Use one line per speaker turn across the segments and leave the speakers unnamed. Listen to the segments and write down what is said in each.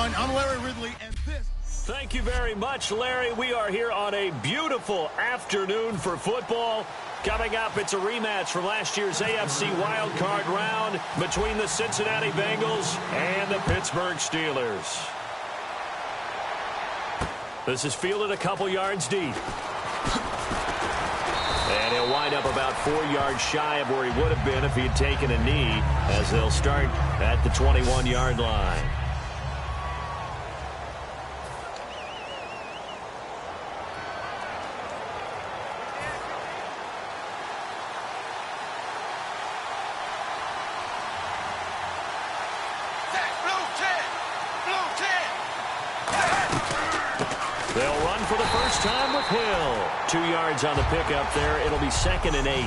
everyone. I'm Larry Ridley, and this...
Thank you very much, Larry. We are here on a beautiful afternoon for football. Coming up, it's a rematch from last year's AFC wildcard round between the Cincinnati Bengals and the Pittsburgh Steelers. This is fielded a couple yards deep. And he'll wind up about 4 yards shy of where he would have been if he had taken a knee, as they'll start at the 21-yard line. They'll run for the first time with Hill. 2 yards on the pickup there. It'll be 2nd and 8.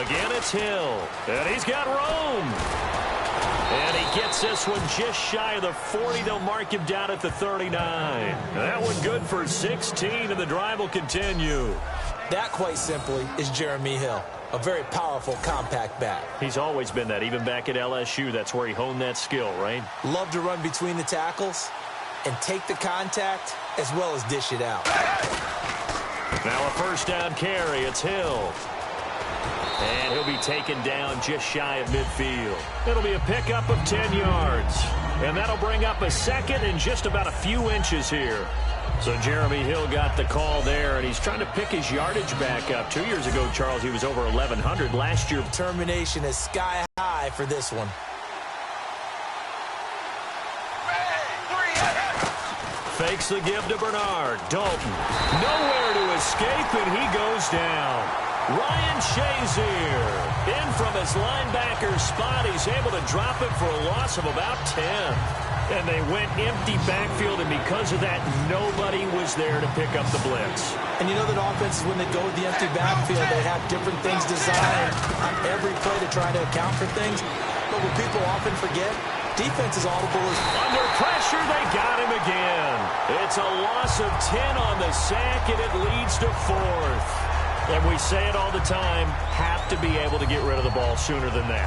Again, it's Hill. And he's got room. And he gets this one just shy of the 40. They'll mark him down at the 39. That one good for 16, and the drive will continue.
That, quite simply, is Jeremy Hill. A very powerful, compact back.
He's always been that. Even back at LSU, that's where he honed that skill, right?
Love to run between the tackles and take the contact as well as dish it out.
Now a first down carry. It's Hill. And he'll be taken down just shy of midfield. It'll be a pickup of 10 yards. And that'll bring up a second and just about a few inches here. So Jeremy Hill got the call there, and he's trying to pick his yardage back up. 2 years ago, Charles, he was over 1,100. Last year,
determination is sky high for this one.
Fakes the give to Bernard. Dalton. Nowhere to escape, and he goes down. Ryan Shazier in from his linebacker spot. He's able to drop it for a loss of about 10. And they went empty backfield, and because of that, nobody was there to pick up the blitz.
And you know that offenses, when they go with the empty backfield, they have different things designed on every play to try to account for things. But what people often forget, defense is audible.
Under pressure, they got him again. It's a loss of 10 on the sack, and it leads to 4th. And we say it all the time, have to be able to get rid of the ball sooner than that.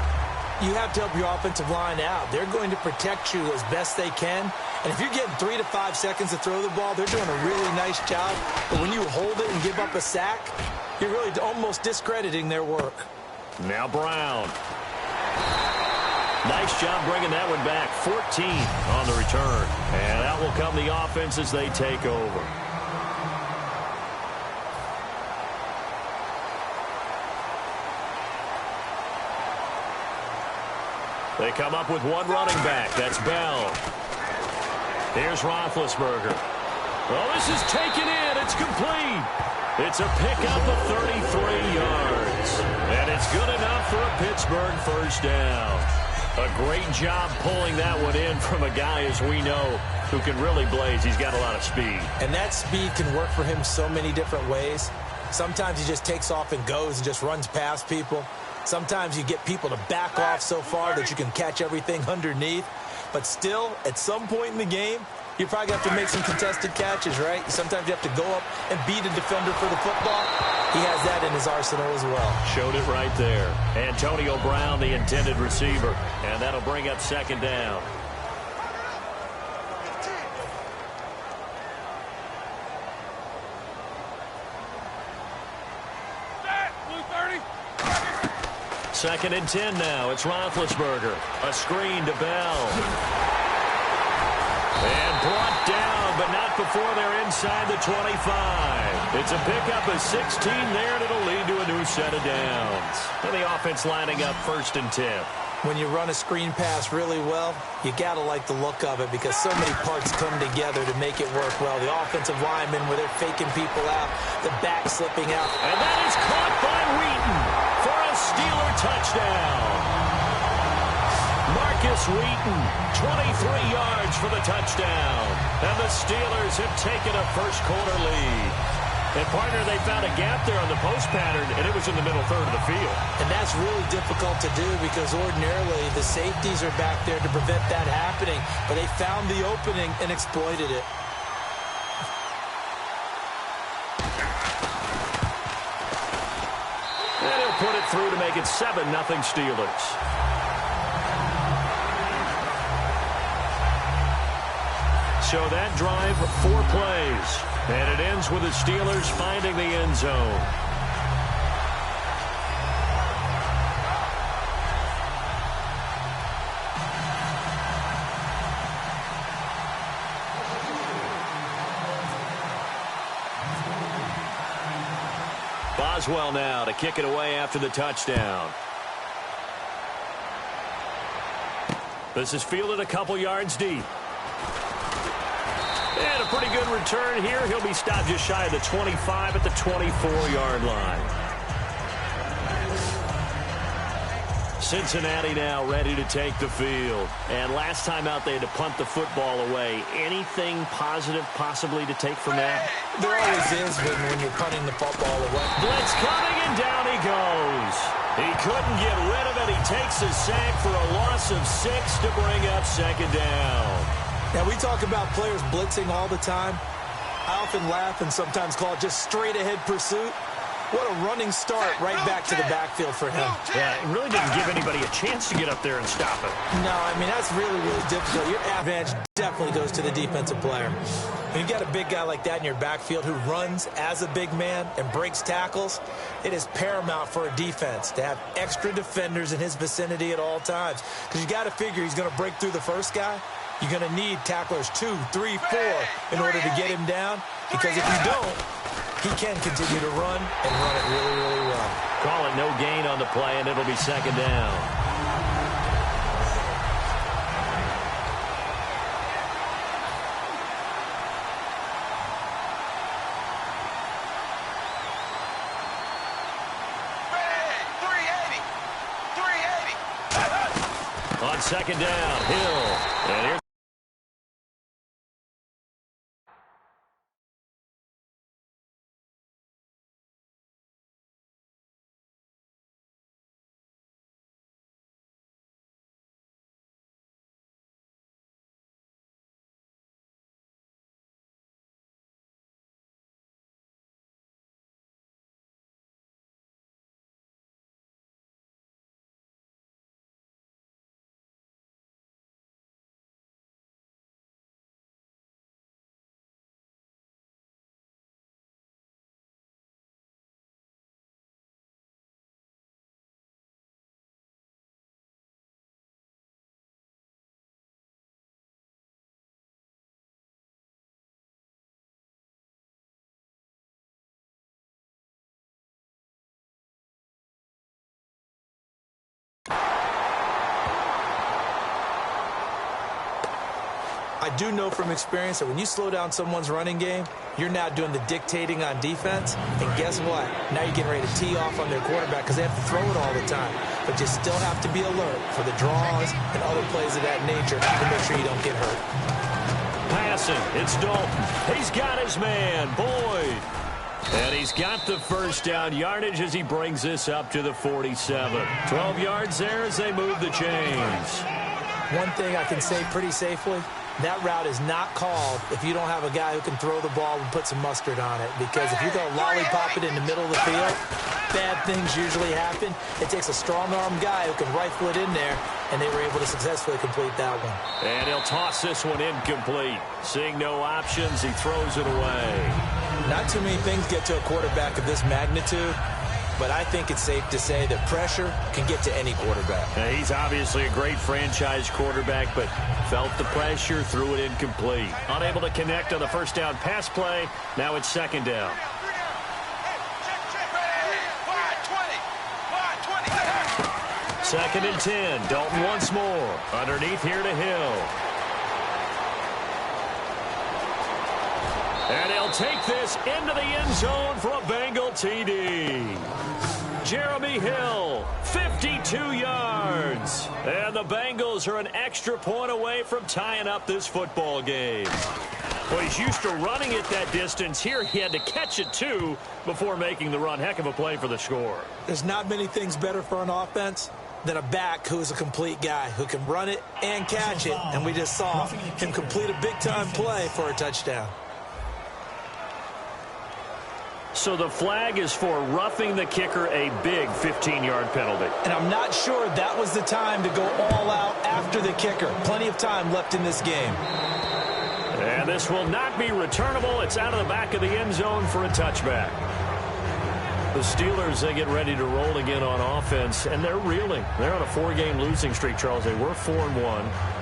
You have to help your offensive line out. They're going to protect you as best they can. And if you're getting 3 to 5 seconds to throw the ball, they're doing a really nice job. But when you hold it and give up a sack, you're really almost discrediting their work.
Now Brown. Nice job bringing that one back. 14 on the return. And out will come the offense as they take over. They come up with one running back. That's Bell. Here's Roethlisberger. Well, this is taken in. It's complete. It's a pickup of 33 yards. And it's good enough for a Pittsburgh first down. A great job pulling that one in from a guy, as we know, who can really blaze. He's got a lot of speed.
And that speed can work for him so many different ways. Sometimes he just takes off and goes and just runs past people. Sometimes you get people to back off so far that you can catch everything underneath. But still, at some point in the game, you probably have to make some contested catches, right? Sometimes you have to go up and beat a defender for the football. He has that in his arsenal as well.
Showed it right there. Antonio Brown, the intended receiver. And that'll bring up 2nd down. Second and 10 now. It's Roethlisberger. A screen to Bell. And brought down, but not before they're inside the 25. It's a pickup of 16 there, and it'll lead to a new set of downs. And the offense lining up 1st and 10.
When you run a screen pass really well, you got to like the look of it because so many parts come together to make it work well. The offensive linemen, where they're faking people out, the back slipping out.
And that is caught by Wheaton for a Steeler touchdown. Marcus Wheaton, 23 yards for the touchdown. And the Steelers have taken a first-quarter lead. And, partner, they found a gap there on the post pattern, and it was in the middle third of the field.
And that's really difficult to do because ordinarily the safeties are back there to prevent that happening. But they found the opening and exploited it.
through to make it 7-0 Steelers. So that drive, 4 plays. And it ends with the Steelers finding the end zone. Boswell now to kick it away after the touchdown. This is fielded a couple yards deep. And a pretty good return here. He'll be stopped just shy of the 25 at the 24-yard line. Cincinnati now ready to take the field. And last time out they had to punt the football away. Anything positive possibly to take from that?
There always is when you're punting the football away.
Blitz coming and down he goes. He couldn't get rid of it. He takes a sack for a loss of 6 to bring up second down.
Now, we talk about players blitzing all the time. I often laugh and sometimes call it just straight-ahead pursuit. What a running start right back to the backfield for him.
Yeah, it really didn't give anybody a chance to get up there and stop it.
No, I mean, that's really, really difficult. Your advantage definitely goes to the defensive player. When you've got a big guy like that in your backfield who runs as a big man and breaks tackles, it is paramount for a defense to have extra defenders in his vicinity at all times. Because you got to figure he's going to break through the first guy. You're going to need tacklers 2, 3, 4 in order to get him down. Because if you don't, he can continue to run and run it really, really well.
Call it no gain on the play, and it'll be second down. On second down, Hill. And here's
I do know from experience that when you slow down someone's running game, you're now doing the dictating on defense. And guess what? Now you're getting ready to tee off on their quarterback because they have to throw it all the time. But you still have to be alert for the draws and other plays of that nature to make sure you don't get hurt.
Passing, it's Dalton. He's got his man, Boyd. And he's got the first down yardage as he brings this up to the 47. 12 yards there as they move the chains.
One thing I can say pretty safely, that route is not called if you don't have a guy who can throw the ball and put some mustard on it. Because if you're going to lollipop it in the middle of the field, bad things usually happen. It takes a strong-arm guy who can rifle it in there, and they were able to successfully complete that one.
And he'll toss this one incomplete. Seeing no options, he throws it away.
Not too many things get to a quarterback of this magnitude, but I think it's safe to say that pressure can get to any quarterback.
Now, he's obviously a great franchise quarterback, but felt the pressure, threw it incomplete. Unable to connect on the first down pass play. Now it's second down. Second and 10. Dalton once more. Underneath here to Hill. And he'll take this into the end zone for a Bengal TD. Jeremy Hill, 52 yards. And the Bengals are an extra point away from tying up this football game. Well, he's used to running it that distance. Here he had to catch it, too, before making the run. Heck of a play for the score.
There's not many things better for an offense than a back who's a complete guy who can run it and catch it. And we just saw him complete a big-time play for a touchdown.
So the flag is for roughing the kicker, a big 15-yard penalty.
And I'm not sure that was the time to go all out after the kicker. Plenty of time left in this game.
And this will not be returnable. It's out of the back of the end zone for a touchback. The Steelers, they get ready to roll again on offense, and they're reeling. They're on a 4-game losing streak, Charles. They were 4-1,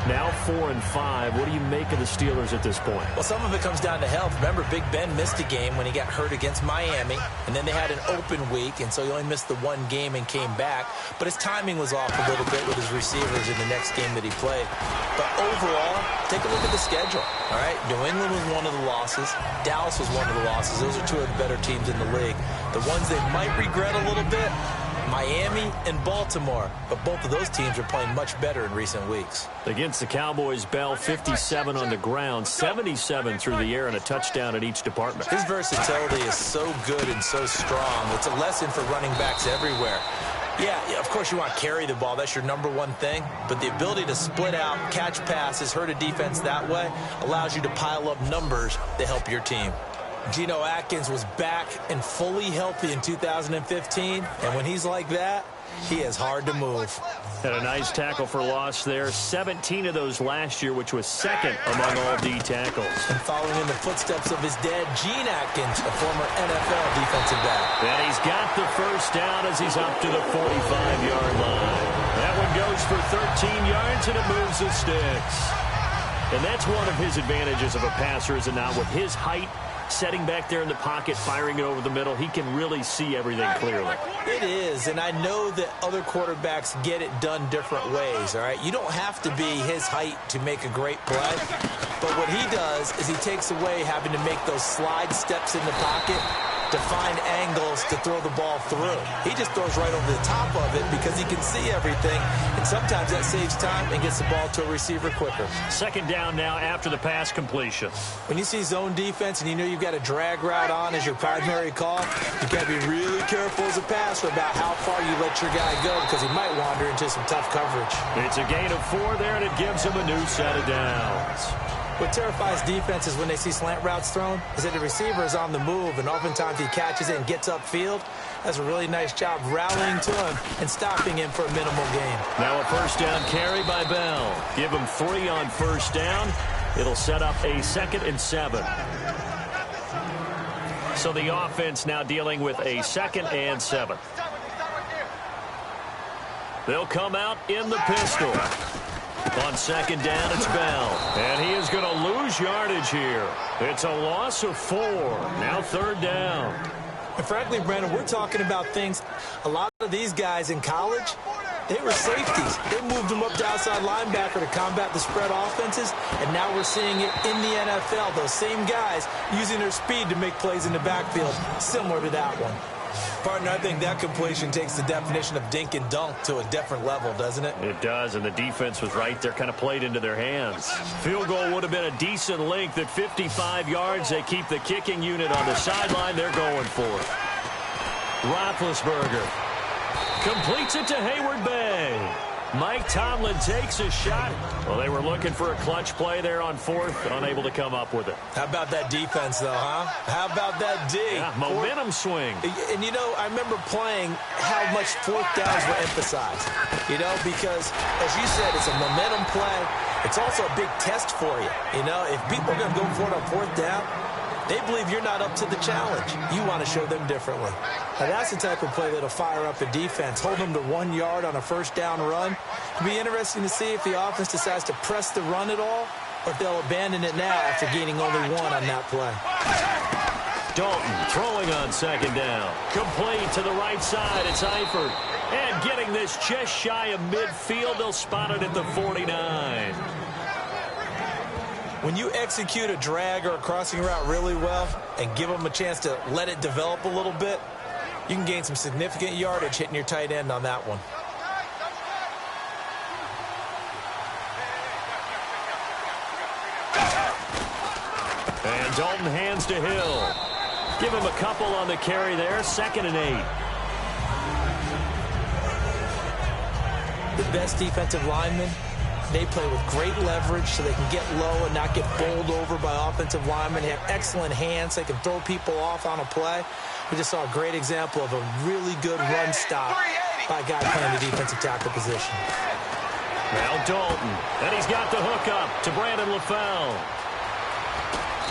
now 4-5. What do you make of the Steelers at this point?
Well, some of it comes down to health. Remember, Big Ben missed a game when he got hurt against Miami, and then they had an open week, and so he only missed the one game and came back. But his timing was off a little bit with his receivers in the next game that he played. But overall, take a look at the schedule. All right, New England was one of the losses. Dallas was one of the losses. Those are two of the better teams in the league. The ones they might regret a little bit, Miami and Baltimore. But both of those teams are playing much better in recent weeks.
Against the Cowboys, Bell 57 on the ground, 77 through the air, and a touchdown in each department.
His versatility is so good and so strong. It's a lesson for running backs everywhere. Yeah, of course you want to carry the ball. That's your number one thing. But the ability to split out, catch passes, hurt a defense that way allows you to pile up numbers that help your team. Geno Atkins was back and fully healthy in 2015. And when he's like that, he is hard to move.
Had a nice tackle for loss there. 17 of those last year, which was second among all D tackles.
And following in the footsteps of his dad, Gene Atkins, a former NFL defensive back.
And he's got the first down as he's up to the 45-yard line. That one goes for 13 yards, and it moves the sticks. And that's one of his advantages of a passer, is it not? With his height, setting back there in the pocket, firing it over the middle, he can really see everything clearly.
It is, and I know that other quarterbacks get it done different ways, all right? You don't have to be his height to make a great play, but what he does is he takes away having to make those slide steps in the pocket to find angles to throw the ball through. He just throws right over the top of it because he can see everything, and sometimes that saves time and gets the ball to a receiver quicker.
Second down now after the pass completion.
When you see zone defense and you know you've got a drag route on as your primary call, you got to be really careful as a passer about how far you let your guy go because he might wander into some tough coverage.
It's a gain of 4 there, and it gives him a new set of downs.
What terrifies defenses when they see slant routes thrown is that the receiver is on the move, and oftentimes he catches it and gets upfield. That's a really nice job rallying to him and stopping him for a minimal gain.
Now a first down carry by Bell. Give him 3 on first down. It'll set up a 2nd and 7. So the offense now dealing with a 2nd and 7. They'll come out in the pistol. On second down, it's Bell. And he is going to lose yardage here. It's a loss of 4. Now 3rd down.
And frankly, Brandon, we're talking about things. A lot of these guys in college, they were safeties. They moved them up to outside linebacker to combat the spread offenses. And now we're seeing it in the NFL. Those same guys using their speed to make plays in the backfield, similar to that one. Partner, I think that completion takes the definition of dink and dunk to a different level, doesn't it?
It does, and the defense was right there, kind of played into their hands. Field goal would have been a decent length at 55 yards. They keep the kicking unit on the sideline. They're going for it. Roethlisberger completes it to Hayward Bay. Mike Tomlin takes a shot. Well, they were looking for a clutch play there on 4th, unable to come up with it.
How about that defense, though, huh? How about that D?
Yeah, momentum swing.
And, you know, I remember playing how much 4th downs were emphasized, you know, because, as you said, it's a momentum play. It's also a big test for you. You know, if people are going to go for it on 4th down, they believe you're not up to the challenge. You want to show them differently. Now, that's the type of play that'll fire up a defense. Hold them to 1 yard on a first down run. It'll be interesting to see if the offense decides to press the run at all or if they'll abandon it now after gaining only 1 on that play.
Dalton throwing on second down. Complete to the right side. It's Eifert. And getting this just shy of midfield. They'll spot it at the 49.
When you execute a drag or a crossing route really well and give them a chance to let it develop a little bit, you can gain some significant yardage hitting your tight end on that one.
And Dalton hands to Hill. Give him a couple on the carry there. 2nd and 8.
The best defensive linemen They play with great leverage so they can get low and not get bowled over by offensive linemen. They have excellent hands. They can throw people off on a play. We just saw a great example of a really good run stop by a guy playing the defensive tackle position.
Now Dalton, and he's got the hook up to Brandon LaFell.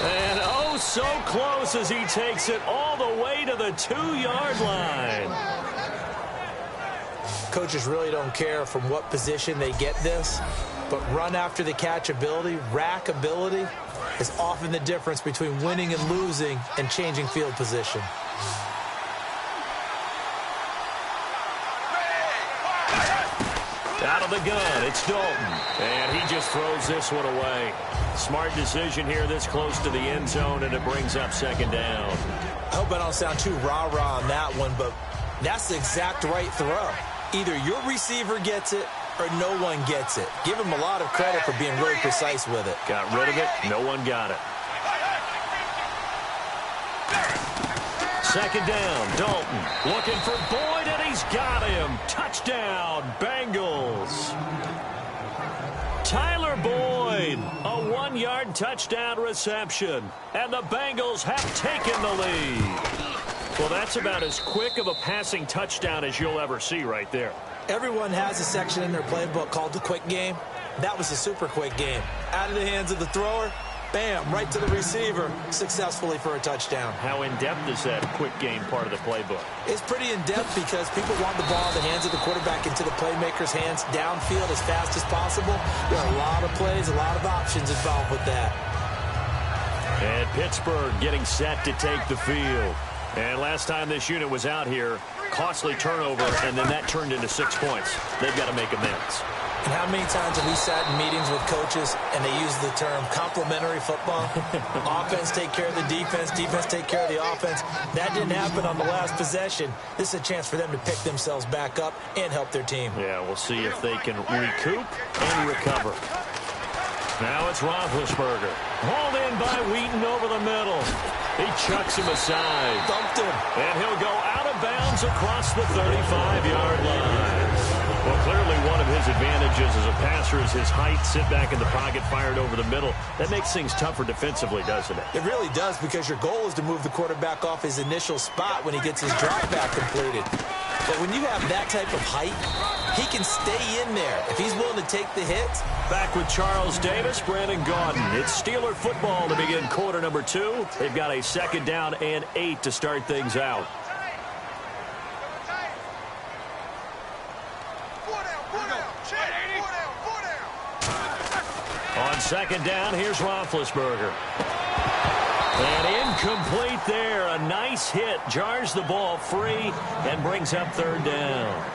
And oh, so close as he takes it all the way to the 2-yard line.
Coaches really don't care from what position they get this, but run after the catch ability, rack ability, is often the difference between winning and losing and changing field position.
Out of the gun, it's Dalton. And he just throws this one away. Smart decision here this close to the end zone, and it brings up second down.
I hope I don't sound too rah-rah on that one, but that's the exact right throw. Either your receiver gets it or no one gets it. Give him a lot of credit for being really precise with it.
Got rid of it. No one got it. Second down, Dalton looking for Boyd, and he's got him. Touchdown, Bengals. Tyler Boyd, a 1-yard touchdown reception, and the Bengals have taken the lead. Well, that's about as quick of a passing touchdown as you'll ever see right there.
Everyone has a section in their playbook called the quick game. That was a super quick game. Out of the hands of the thrower, bam, right to the receiver, successfully for a touchdown.
How in-depth is that quick game part of the playbook?
It's pretty in-depth because people want the ball in the hands of the quarterback into the playmaker's hands downfield as fast as possible. There are a lot of plays, a lot of options involved with that.
And Pittsburgh getting set to take the field. And last time this unit was out here, costly turnover, and then that turned into 6 points. They've got to make amends.
And how many times have we sat in meetings with coaches and they use the term complementary football? Offense take care of the defense, defense take care of the offense. That didn't happen on the last possession. This is a chance for them to pick themselves back up and help their team.
Yeah, we'll see if they can recoup and recover. Now it's Roethlisberger. Hauled in by Wheaton over the middle. He chucks him aside.
Dumped him.
And he'll go out of bounds across the 35-yard line. Well, clearly one of his advantages as a passer is his height. Sit back in the pocket, fired over the middle. That makes things tougher defensively, doesn't it?
It really does, because your goal is to move the quarterback off his initial spot when he gets his drop back completed. But when you have that type of height, he can stay in there if he's willing to take the hits.
Back with Charles Davis, Brandon Gaudin. It's Steeler football to begin quarter number 2. They've got a second down and 8 to start things out. On second down, here's Roethlisberger. And incomplete there. A nice hit. Jars the ball free and brings up third down.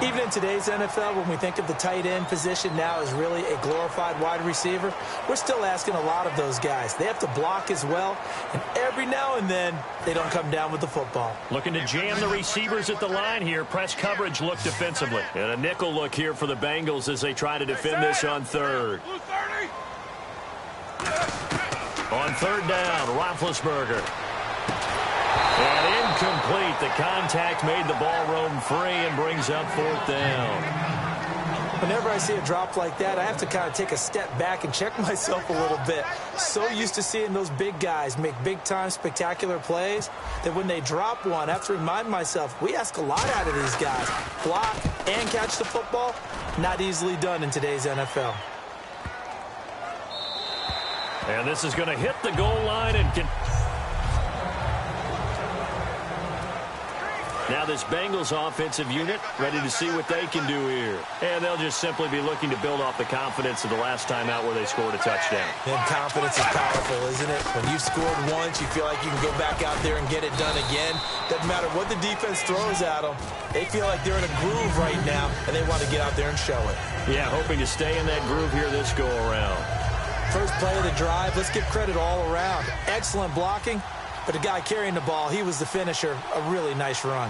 Even in today's NFL, when we think of the tight end position now as really a glorified wide receiver, we're still asking a lot of those guys. They have to block as well, and every now and then, they don't come down with the football.
Looking to jam the receivers at the line here. Press coverage look defensively. And a nickel look here for the Bengals as they try to defend this on third. On third down, Roethlisberger. And incomplete. The contact made the ball roam free and brings up fourth down.
Whenever I see a drop like that, I have to kind of take a step back and check myself a little bit. So used to seeing those big guys make big-time spectacular plays that when they drop one, I have to remind myself, we ask a lot out of these guys. Block and catch the football, not easily done in today's NFL.
And this is going to hit the goal line and get... Now this Bengals offensive unit ready to see what they can do here. And they'll just simply be looking to build off the confidence of the last time out where they scored a touchdown.
And confidence is powerful, isn't it? When you've scored once, you feel like you can go back out there and get it done again. Doesn't matter what the defense throws at them. They feel like they're in a groove right now, and they want to get out there and show it.
Yeah, hoping to stay in that groove here this go-around.
First play of the drive, let's give credit all around. Excellent blocking, but the guy carrying the ball, he was the finisher. A really nice run.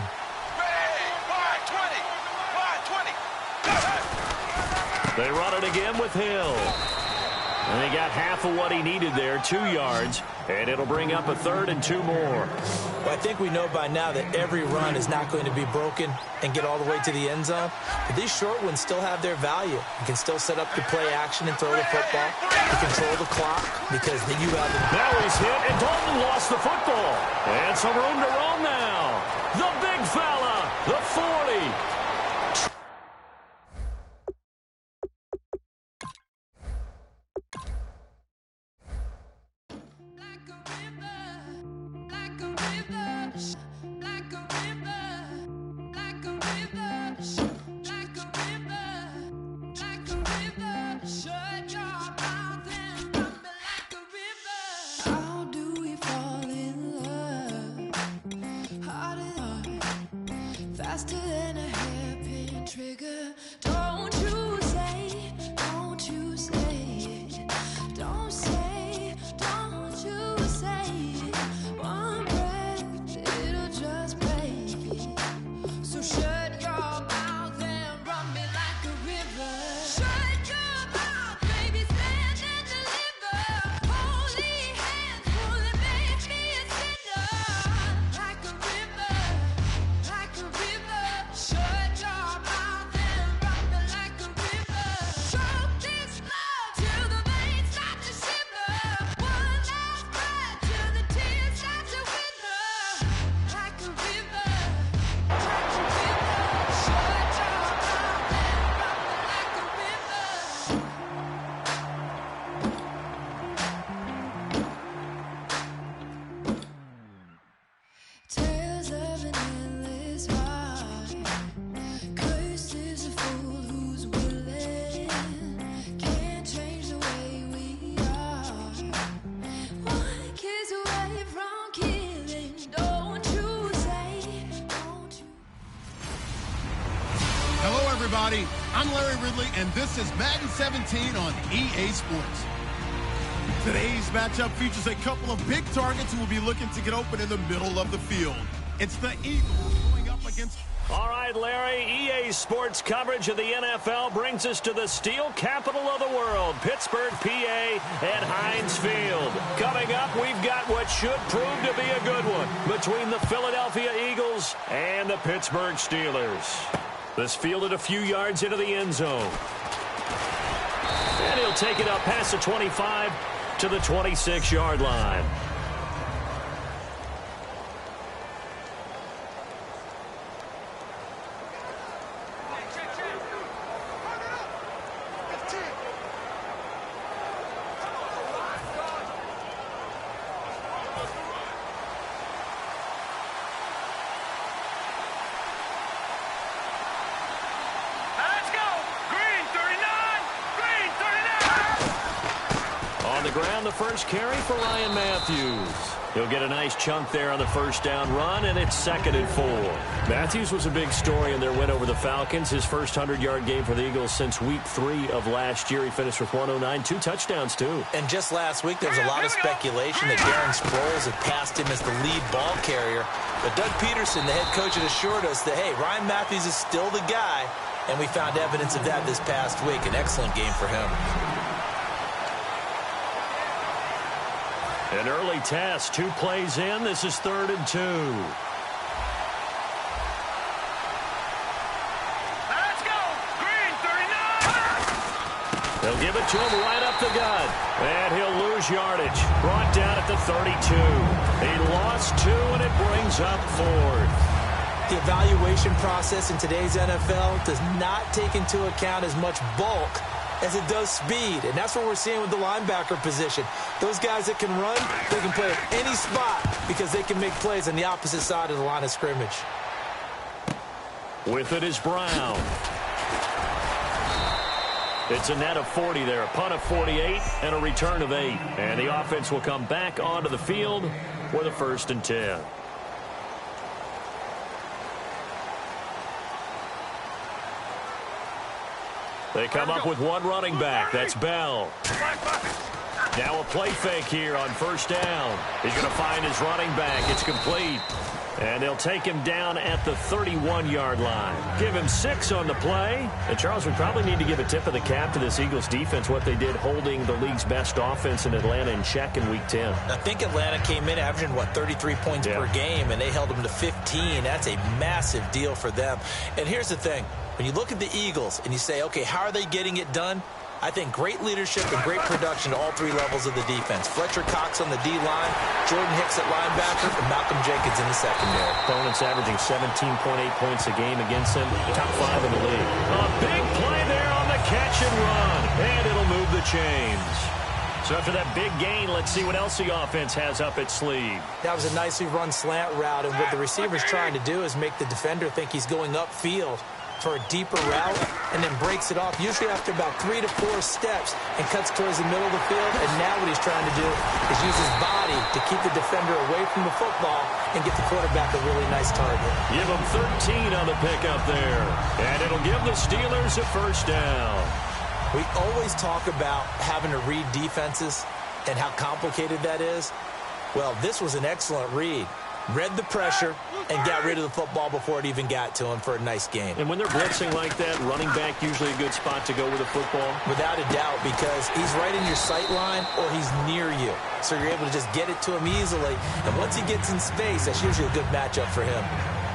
They run it again with Hill. And he got half of what he needed there, 2 yards. And it'll bring up a 3rd and 2 more.
Well, I think we know by now that every run is not going to be broken and get all the way to the end zone. But these short ones still have their value. You can still set up your play action and throw the football. You control the clock because then you have the...
Now he's hit, and Dalton lost the football. And some room to roam now. The big fella, the 40.
Faster than a hairpin trigger. Don't you say, don't you say, don't say, don't you say. One breath, it'll just break. So shut your mouth and run me like a river. Shut your mouth, baby, stand and deliver. Holy hands, pulling, make me a sinner. Like a river, like a river. Shut your mouth and run me like a river. Choke this love till the veins start to shimmer. One last breath till the tears start to wither. Like a river, like a river. Shut your mouth and run me like a river. Tales of an endless ride. Cursed is the fool who's willing. Can't change the way we are. One kiss away from killing. Don't you say, don't you?
Hello, everybody. I'm Larry Ridley, and this is Madden 17 on EA Sports. Today's matchup features a couple of big targets who will be looking to get open in the middle of the field. It's the Eagles going up against...
All right, Larry, EA Sports coverage of the NFL brings us to the steel capital of the world, Pittsburgh, PA, at Heinz Field. Coming up, we've got what should prove to be a good one between the Philadelphia Eagles and the Pittsburgh Steelers. This fielded a few yards into the end zone. And he'll take it up past the 25 to the 26-yard line. Ground, the first carry for Ryan Matthews. He'll get a nice chunk there on the first down run, and it's 2nd and 4. Matthews was a big story in their win over the Falcons. His first 100-yard game for the Eagles since week 3 of last year. He finished with 109, 2 touchdowns, too.
And just last week, there was a lot of speculation that Darren Sproles had passed him as the lead ball carrier. But Doug Peterson, the head coach, had assured us that, hey, Ryan Matthews is still the guy. And we found evidence of that this past week. An excellent game for him.
An early test, 2 plays in. This is 3rd and 2.
Let's go! Green 39!
They'll give it to him right up the gut. And he'll lose yardage. Brought down at the 32. He lost 2, and it brings up 4th.
The evaluation process in today's NFL does not take into account as much bulk as it does speed, and that's what we're seeing with the linebacker position. Those guys that can run, they can play at any spot because they can make plays on the opposite side of the line of scrimmage.
With it is Brown. It's a net of 40 there, a punt of 48 and a return of 8. And the offense will come back onto the field with a 1st and 10. They come up with one running back. That's Bell. Now a play fake here on 1st down. He's going to find his running back. It's complete. And they'll take him down at the 31-yard line. Give him 6 on the play. And, Charles, we probably need to give a tip of the cap to this Eagles defense, what they did holding the league's best offense in Atlanta in check in Week 10.
I think Atlanta came in averaging, 33 points per game, and they held them to 15. That's a massive deal for them. And here's the thing. When you look at the Eagles and you say, okay, how are they getting it done? I think great leadership and great production at all 3 levels of the defense. Fletcher Cox on the D-line, Jordan Hicks at linebacker, and Malcolm Jenkins in the secondary.
Opponents averaging 17.8 points a game against him, top 5 in the league. A big play there on the catch and run, and it'll move the chains. So after that big gain, let's see what else the offense has up its sleeve.
That was a nicely run slant route, and what the receiver's trying to do is make the defender think he's going upfield for a deeper route, and then breaks it off, usually after about 3 to 4 steps, and cuts towards the middle of the field. And now what he's trying to do is use his body to keep the defender away from the football and get the quarterback a really nice target.
Give him 13 on the pickup there, and it'll give the Steelers a first down.
We always talk about having to read defenses and how complicated that is. Well, this was an excellent read. Read the pressure and got rid of the football before it even got to him for a nice gain.
And when they're blitzing like that, running back usually a good spot to go with the football?
Without a doubt, because he's right in your sight line or he's near you. So you're able to just get it to him easily. And once he gets in space, that's usually a good matchup for him.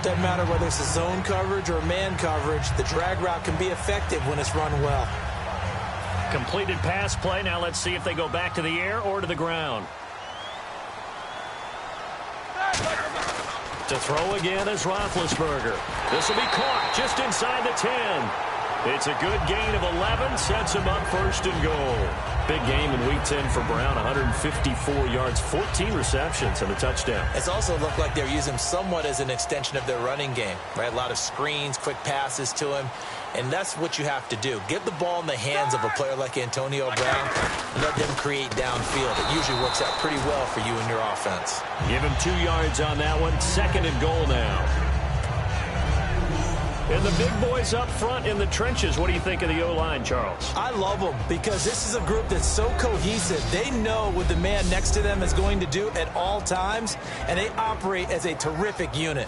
Doesn't matter whether it's a zone coverage or man coverage, the drag route can be effective when it's run well.
Completed pass play. Now let's see if they go back to the air or to the ground. To throw again is Roethlisberger. This will be caught just inside the 10. It's a good gain of 11, sets him up first and goal. Big game in Week 10 for Brown, 154 yards, 14 receptions, and a touchdown.
It's also looked like they're using him somewhat as an extension of their running game, right? A lot of screens, quick passes to him, and that's what you have to do. Get the ball in the hands of a player like Antonio Brown and let them create downfield. It usually works out pretty well for you and your offense.
Give him 2 yards on that one. Second and goal now. And the big boys up front in the trenches. What do you think of the O-line, Charles?
I love them because this is a group that's so cohesive. They know what the man next to them is going to do at all times, and they operate as a terrific unit.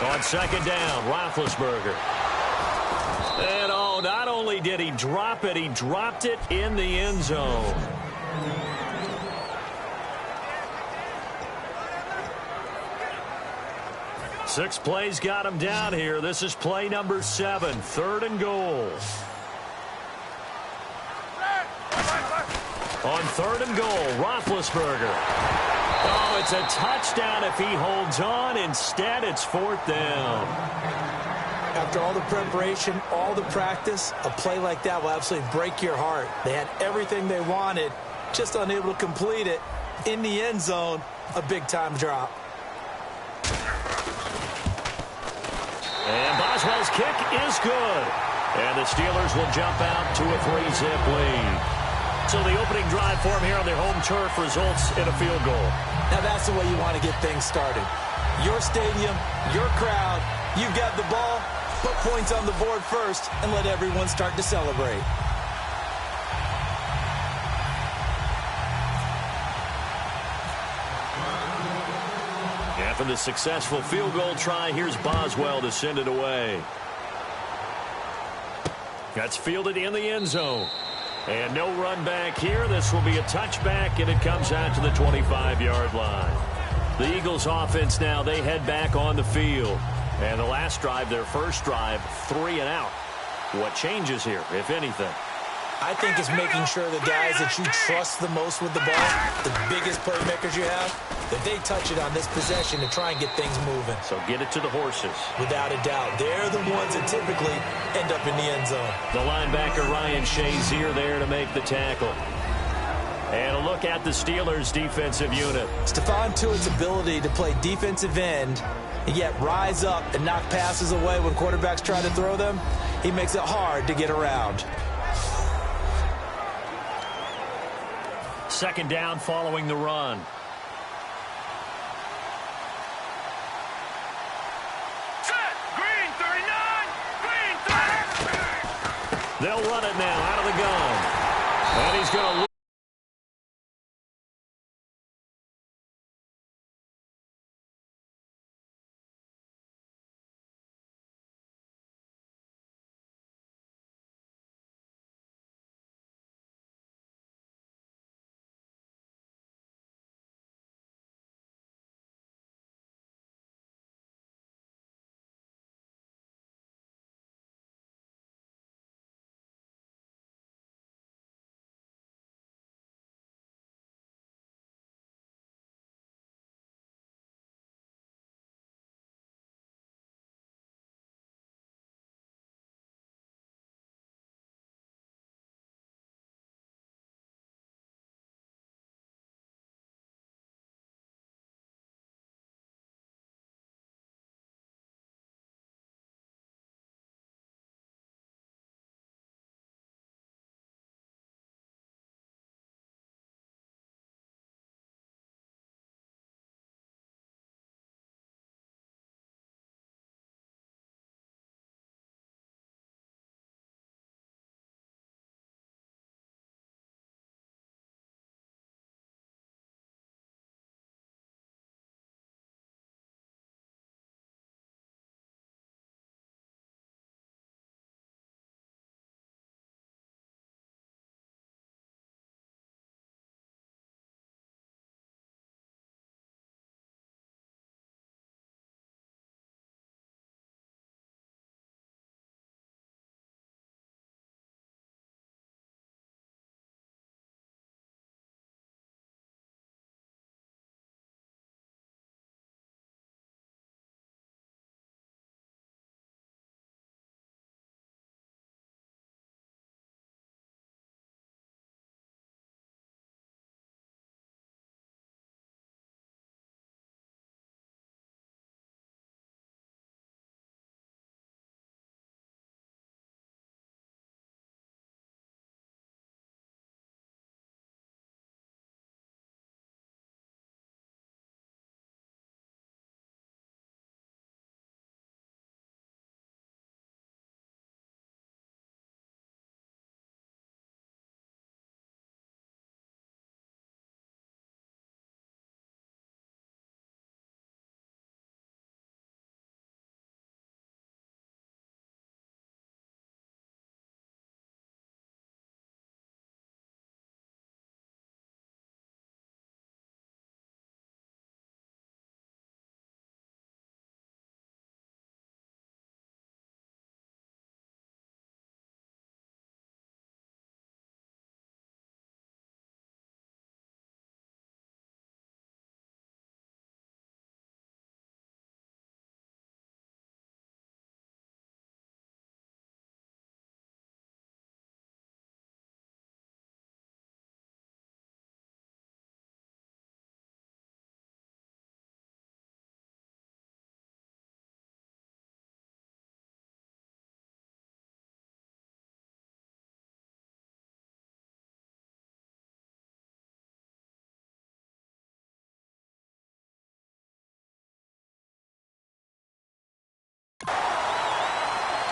On second down, Roethlisberger. And not only did he drop it, he dropped it in the end zone. Six plays got him down here. This is play number 7, third and goal. On third and goal, Roethlisberger. Oh, it's a touchdown if he holds on. Instead, it's fourth down.
After all the preparation, all the practice, a play like that will absolutely break your heart. They had everything they wanted, just unable to complete it. In the end zone, a big-time drop.
And Boswell's kick is good. And the Steelers will jump out to a 3-zip lead. So the opening drive for them here on their home turf results in a field goal.
Now that's the way you want to get things started. Your stadium, your crowd, you've got the ball, put points on the board first, and let everyone start to celebrate.
After the successful field goal try, here's Boswell to send it away. That's fielded in the end zone. And no run back here. This will be a touchback, and it comes out to the 25-yard line. The Eagles offense now, they head back on the field. And the last drive, their first drive, 3 and out. What changes here, if anything?
I think it's making sure the guys that you trust the most with the ball, the biggest playmakers you have, that they touch it on this possession to try and get things moving.
So get it to the horses.
Without a doubt. They're the ones that typically end up in the end zone.
The linebacker Ryan Shazier there to make the tackle. And a look at the Steelers' defensive unit.
Stephon Tuitt's ability to play defensive end and yet rise up and knock passes away when quarterbacks try to throw them, he makes it hard to get around.
Second down following the run. They'll run it now out of the gun. And he's going to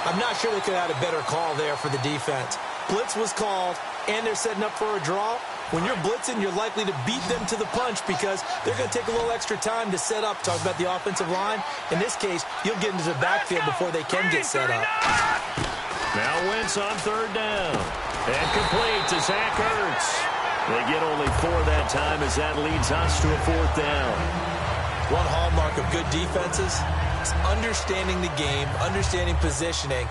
I'm not sure they could have had a better call there for the defense. Blitz was called, and they're setting up for a draw. When you're blitzing, you're likely to beat them to the punch because they're going to take a little extra time to set up. Talk about the offensive line. In this case, you'll get into the backfield before they can get set up.
Now Wentz on third down. And complete to Zach Ertz. They get only 4 that time as that leads us to a 4th down.
One hallmark of good defenses is understanding the game, understanding positioning,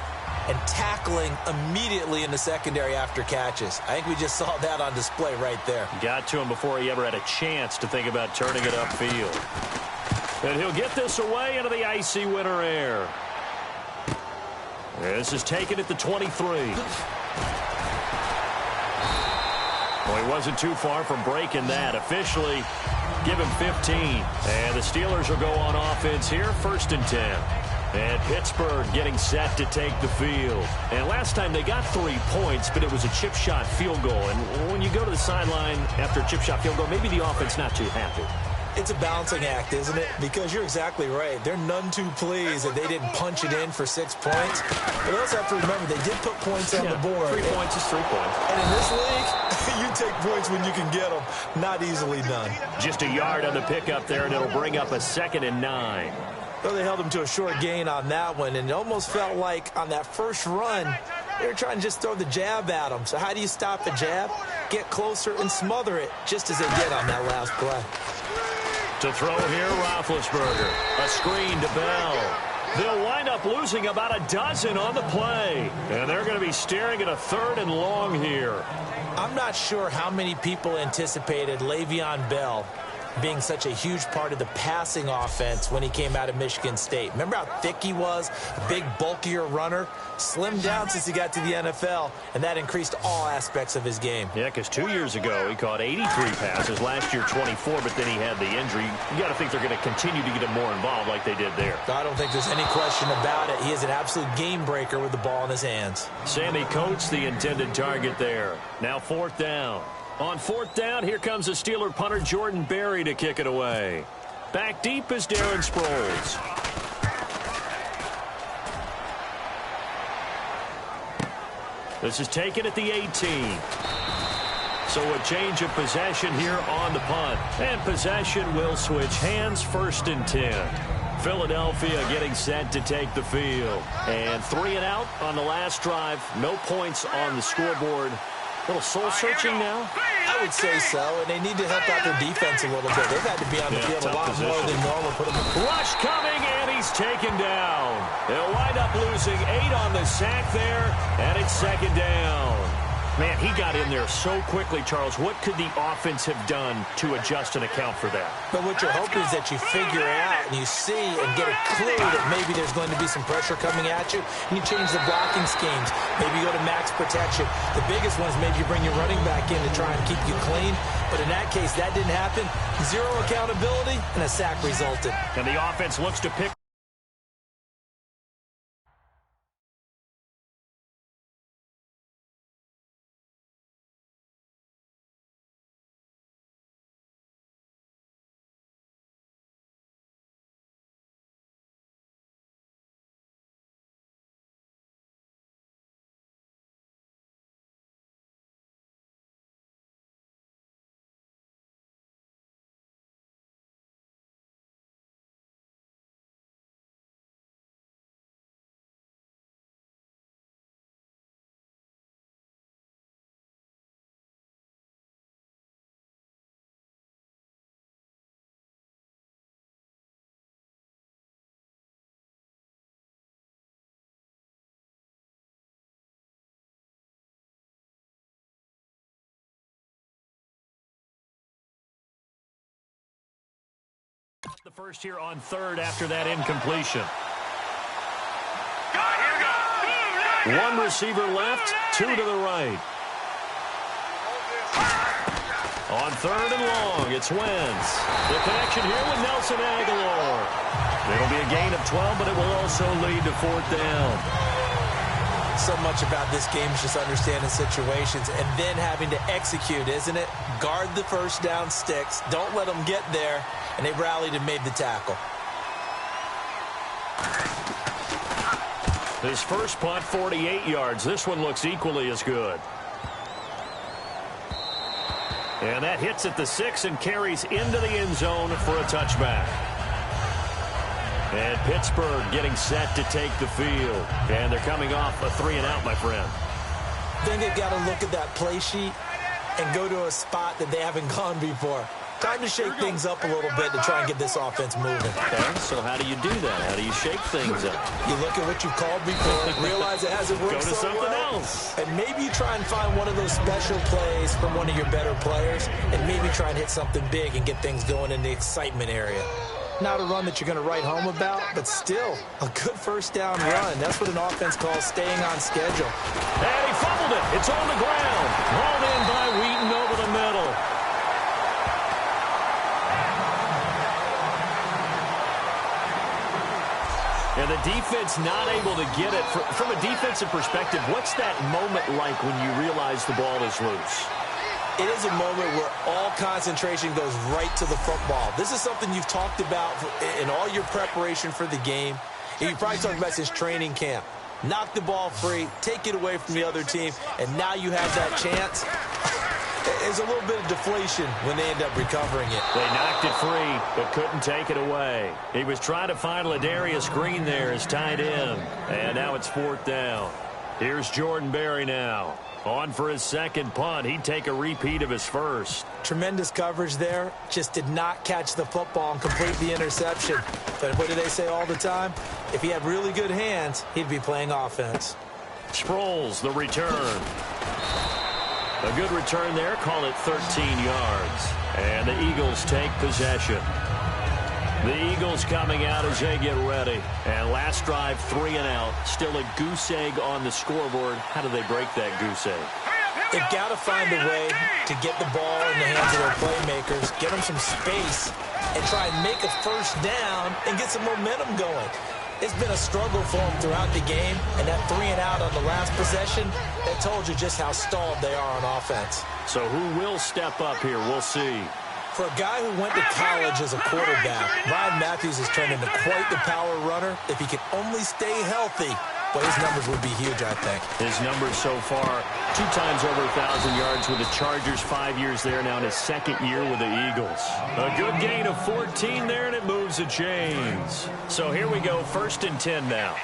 and tackling immediately in the secondary after catches. I think we just saw that on display right there.
Got to him before he ever had a chance to think about turning it upfield. And he'll get this away into the icy winter air. This is taken at the 23. Well, he wasn't too far from breaking that. Officially, give him 15. And the Steelers will go on offense here, 1st and 10. And Pittsburgh getting set to take the field. And last time they got 3 points, but it was a chip shot field goal. And when you go to the sideline after a chip shot field goal, maybe the offense not too happy.
It's a balancing act, isn't it? Because you're exactly right. They're none too pleased that they didn't punch it in for 6 points. But they also have to remember they did put points on the board.
3 points is 3 points.
And in this league, you take points when you can get them. Not easily done.
Just a yard on the pickup there, and it'll bring up a 2nd and 9.
Well, they held him to a short gain on that one, and it almost felt like on that first run, they were trying to just throw the jab at him. So how do you stop the jab? Get closer and smother it, just as they did on that last play.
To throw here, Roethlisberger. A screen to Bell. They'll wind up losing about a dozen on the play. And they're going to be staring at a 3rd and long here.
I'm not sure how many people anticipated Le'Veon Bell being such a huge part of the passing offense when he came out of Michigan State. Remember how thick he was? A big, bulkier runner? Slimmed down since he got to the NFL, and that increased all aspects of his game.
Yeah, because 2 years ago, he caught 83 passes. Last year, 24, but then he had the injury. You got to think they're going to continue to get him more involved like they did there.
I don't think there's any question about it. He is an absolute game breaker with the ball in his hands.
Sammy Coates, the intended target there. Now 4th down. On 4th down, here comes the Steeler punter Jordan Berry to kick it away. Back deep is Darren Sproles. This is taken at the 18. So a change of possession here on the punt. And possession will switch hands, 1st and 10. Philadelphia getting set to take the field. And 3 and out on the last drive. No points on the scoreboard. A little soul-searching now?
I would say so, and they need to help out their defense a little bit. They've had to be on the field a lot more than normal.
Rush coming, and he's taken down. They'll wind up losing 8 on the sack there, and it's 2nd down. Man, he got in there so quickly, Charles. What could the offense have done to adjust and account for that?
But what you're hoping is that you figure it out and you see and get a clue that maybe there's going to be some pressure coming at you, and you change the blocking schemes. Maybe you go to max protection. The biggest one is maybe you bring your running back in to try and keep you clean. But in that case, that didn't happen. 0 accountability, and a sack resulted.
And the offense looks to pick. The first here on 3rd after that incompletion. 1 receiver left, 2 to the right. On 3rd and long, it's Wentz. The connection here with Nelson Aguilar. It'll be a gain of 12, but it will also lead to 4th down.
So much about this game is just understanding situations and then having to execute, isn't it? Guard the first down sticks. Don't let them get there. And they rallied and made the tackle.
His first punt, 48 yards. This one looks equally as good. And that hits at the 6 and carries into the end zone for a touchback. And Pittsburgh getting set to take the field. And they're coming off a 3 and out, my friend.
I think they've got to look at that play sheet and go to a spot that they haven't gone before. Time to shake things up a little bit to try and get this offense moving.
Okay, so how do you do that? How do you shake things up?
You look at what you've called before, realize it hasn't worked
Go to
so
something
well,
else.
and maybe you try and find one of those special plays from one of your better players, and maybe try and hit something big and get things going in the excitement area. Not a run that you're going to write home about, but still a good first down run. That's what an offense calls staying on schedule.
And he fumbled it. It's on the ground. Hauled in by Wheaton over the middle. And the defense not able to get it. From a defensive perspective, what's that moment like when you realize the ball is loose?
It is a moment where all concentration goes right to the football. This is something you've talked about in all your preparation for the game. You've probably talked about since training camp. Knock the ball free, take it away from the other team, and now you have that chance. There's a little bit of deflation when they end up recovering it.
They knocked it free, but couldn't take it away. He was trying to find Ladarius Green there as tight end, and now it's 4th down. Here's Jordan Berry now. On for his second punt. He'd take a repeat of his first.
Tremendous coverage there. Just did not catch the football and complete the interception. But what do they say all the time? If he had really good hands, he'd be playing offense.
Sproles, the return. A good return there. Call it 13 yards. And the Eagles take possession. The Eagles coming out as they get ready. And last drive, 3 and out. Still a goose egg on the scoreboard. How do they break that goose egg?
They've got to find a way to get the ball in the hands of their playmakers, get them some space, and try and make a first down and get some momentum going. It's been a struggle for them throughout the game, and that 3 and out on the last possession, that told you just how stalled they are on offense.
So who will step up here? We'll see.
For a guy who went to college as a quarterback, Ryan Matthews has turned into quite the power runner. If he could only stay healthy, but his numbers would be huge, I think.
His numbers so far, 2 times over 1,000 yards with the Chargers, 5 years there now in his second year with the Eagles. A good gain of 14 there, and it moves the chains. So here we go, 1st and 10 now.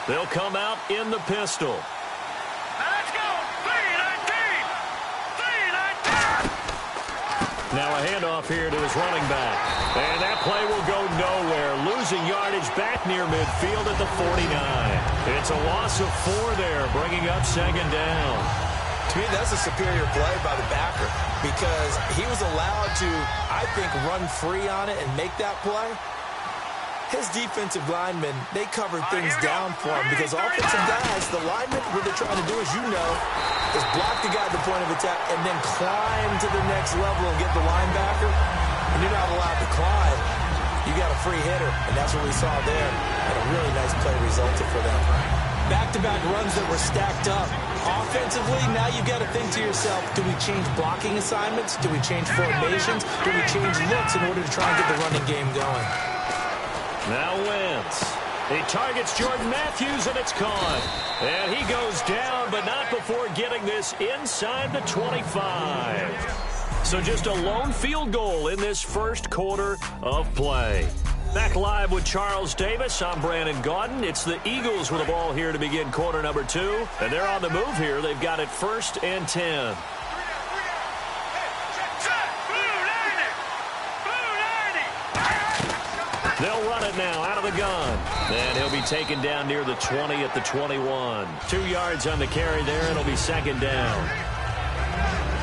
They'll come out in the pistol. Now a handoff here to his running back. And that play will go nowhere. Losing yardage back near midfield at the 49. It's a loss of 4 there, bringing up 2nd down.
To me, that's a superior play by the backer because he was allowed to, I think, run free on it and make that play. His defensive linemen, they covered things down for him because offensive guys, the linemen, what they're trying to do, as you know, is block the guy at the point of attack and then climb to the next level and get the linebacker. And you're not allowed to climb. You got a free hitter, and that's what we saw there. And a really nice play resulted for them. Back-to-back runs that were stacked up. Offensively, now you got to think to yourself, do we change blocking assignments? Do we change formations? Do we change looks in order to try and get the running game going?
Now Wentz. He targets Jordan Matthews, and it's caught. And he goes down, but not before getting this inside the 25. So just a lone field goal in this first quarter of play. Back live with Charles Davis. I'm Brandon Gaudin. It's the Eagles with the ball here to begin quarter number 2. And they're on the move here. They've got it 1st and 10. They'll run it now out of the gun. And he'll be taken down near the 20 at the 21. 2 yards on the carry there. It'll be 2nd down.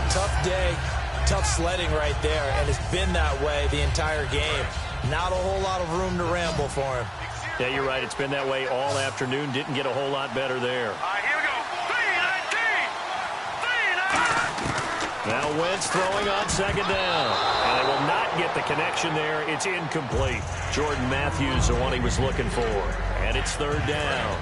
Tough day, tough sledding right there, and it's been that way the entire game. Not a whole lot of room to ramble for him.
Yeah, you're right. It's been that way all afternoon. Didn't get a whole lot better there.
Here we go. 3-19.
Now Wentz throwing on 2nd down. And they will not get the connection there. It's incomplete. Jordan Matthews, the one he was looking for. And it's 3rd down.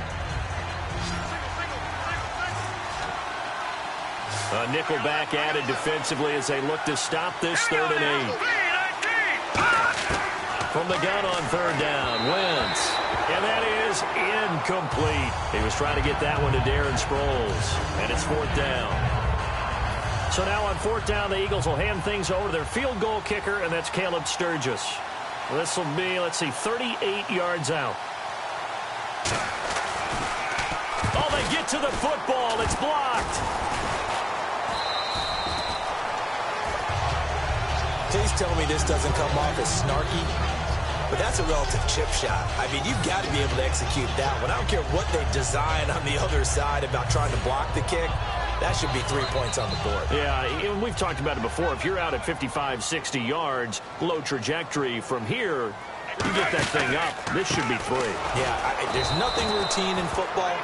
A nickel back added defensively as they look to stop this 3rd and 8. From the gun on 3rd down, Wentz. And that is incomplete. He was trying to get that one to Darren Sproles. And it's 4th down. So now on 4th down, the Eagles will hand things over to their field goal kicker, and that's Caleb Sturgis. This will be, 38 yards out. Oh, they get to the football. It's blocked.
Please tell me this doesn't come off as snarky, but that's a relative chip shot. I mean, you've got to be able to execute that one. I don't care what they design on the other side about trying to block the kick. That should be 3 points on the board.
Yeah, and we've talked about it before. If you're out at 55, 60 yards, low trajectory from here, you get that thing up. This should be 3.
Yeah, there's nothing routine in football,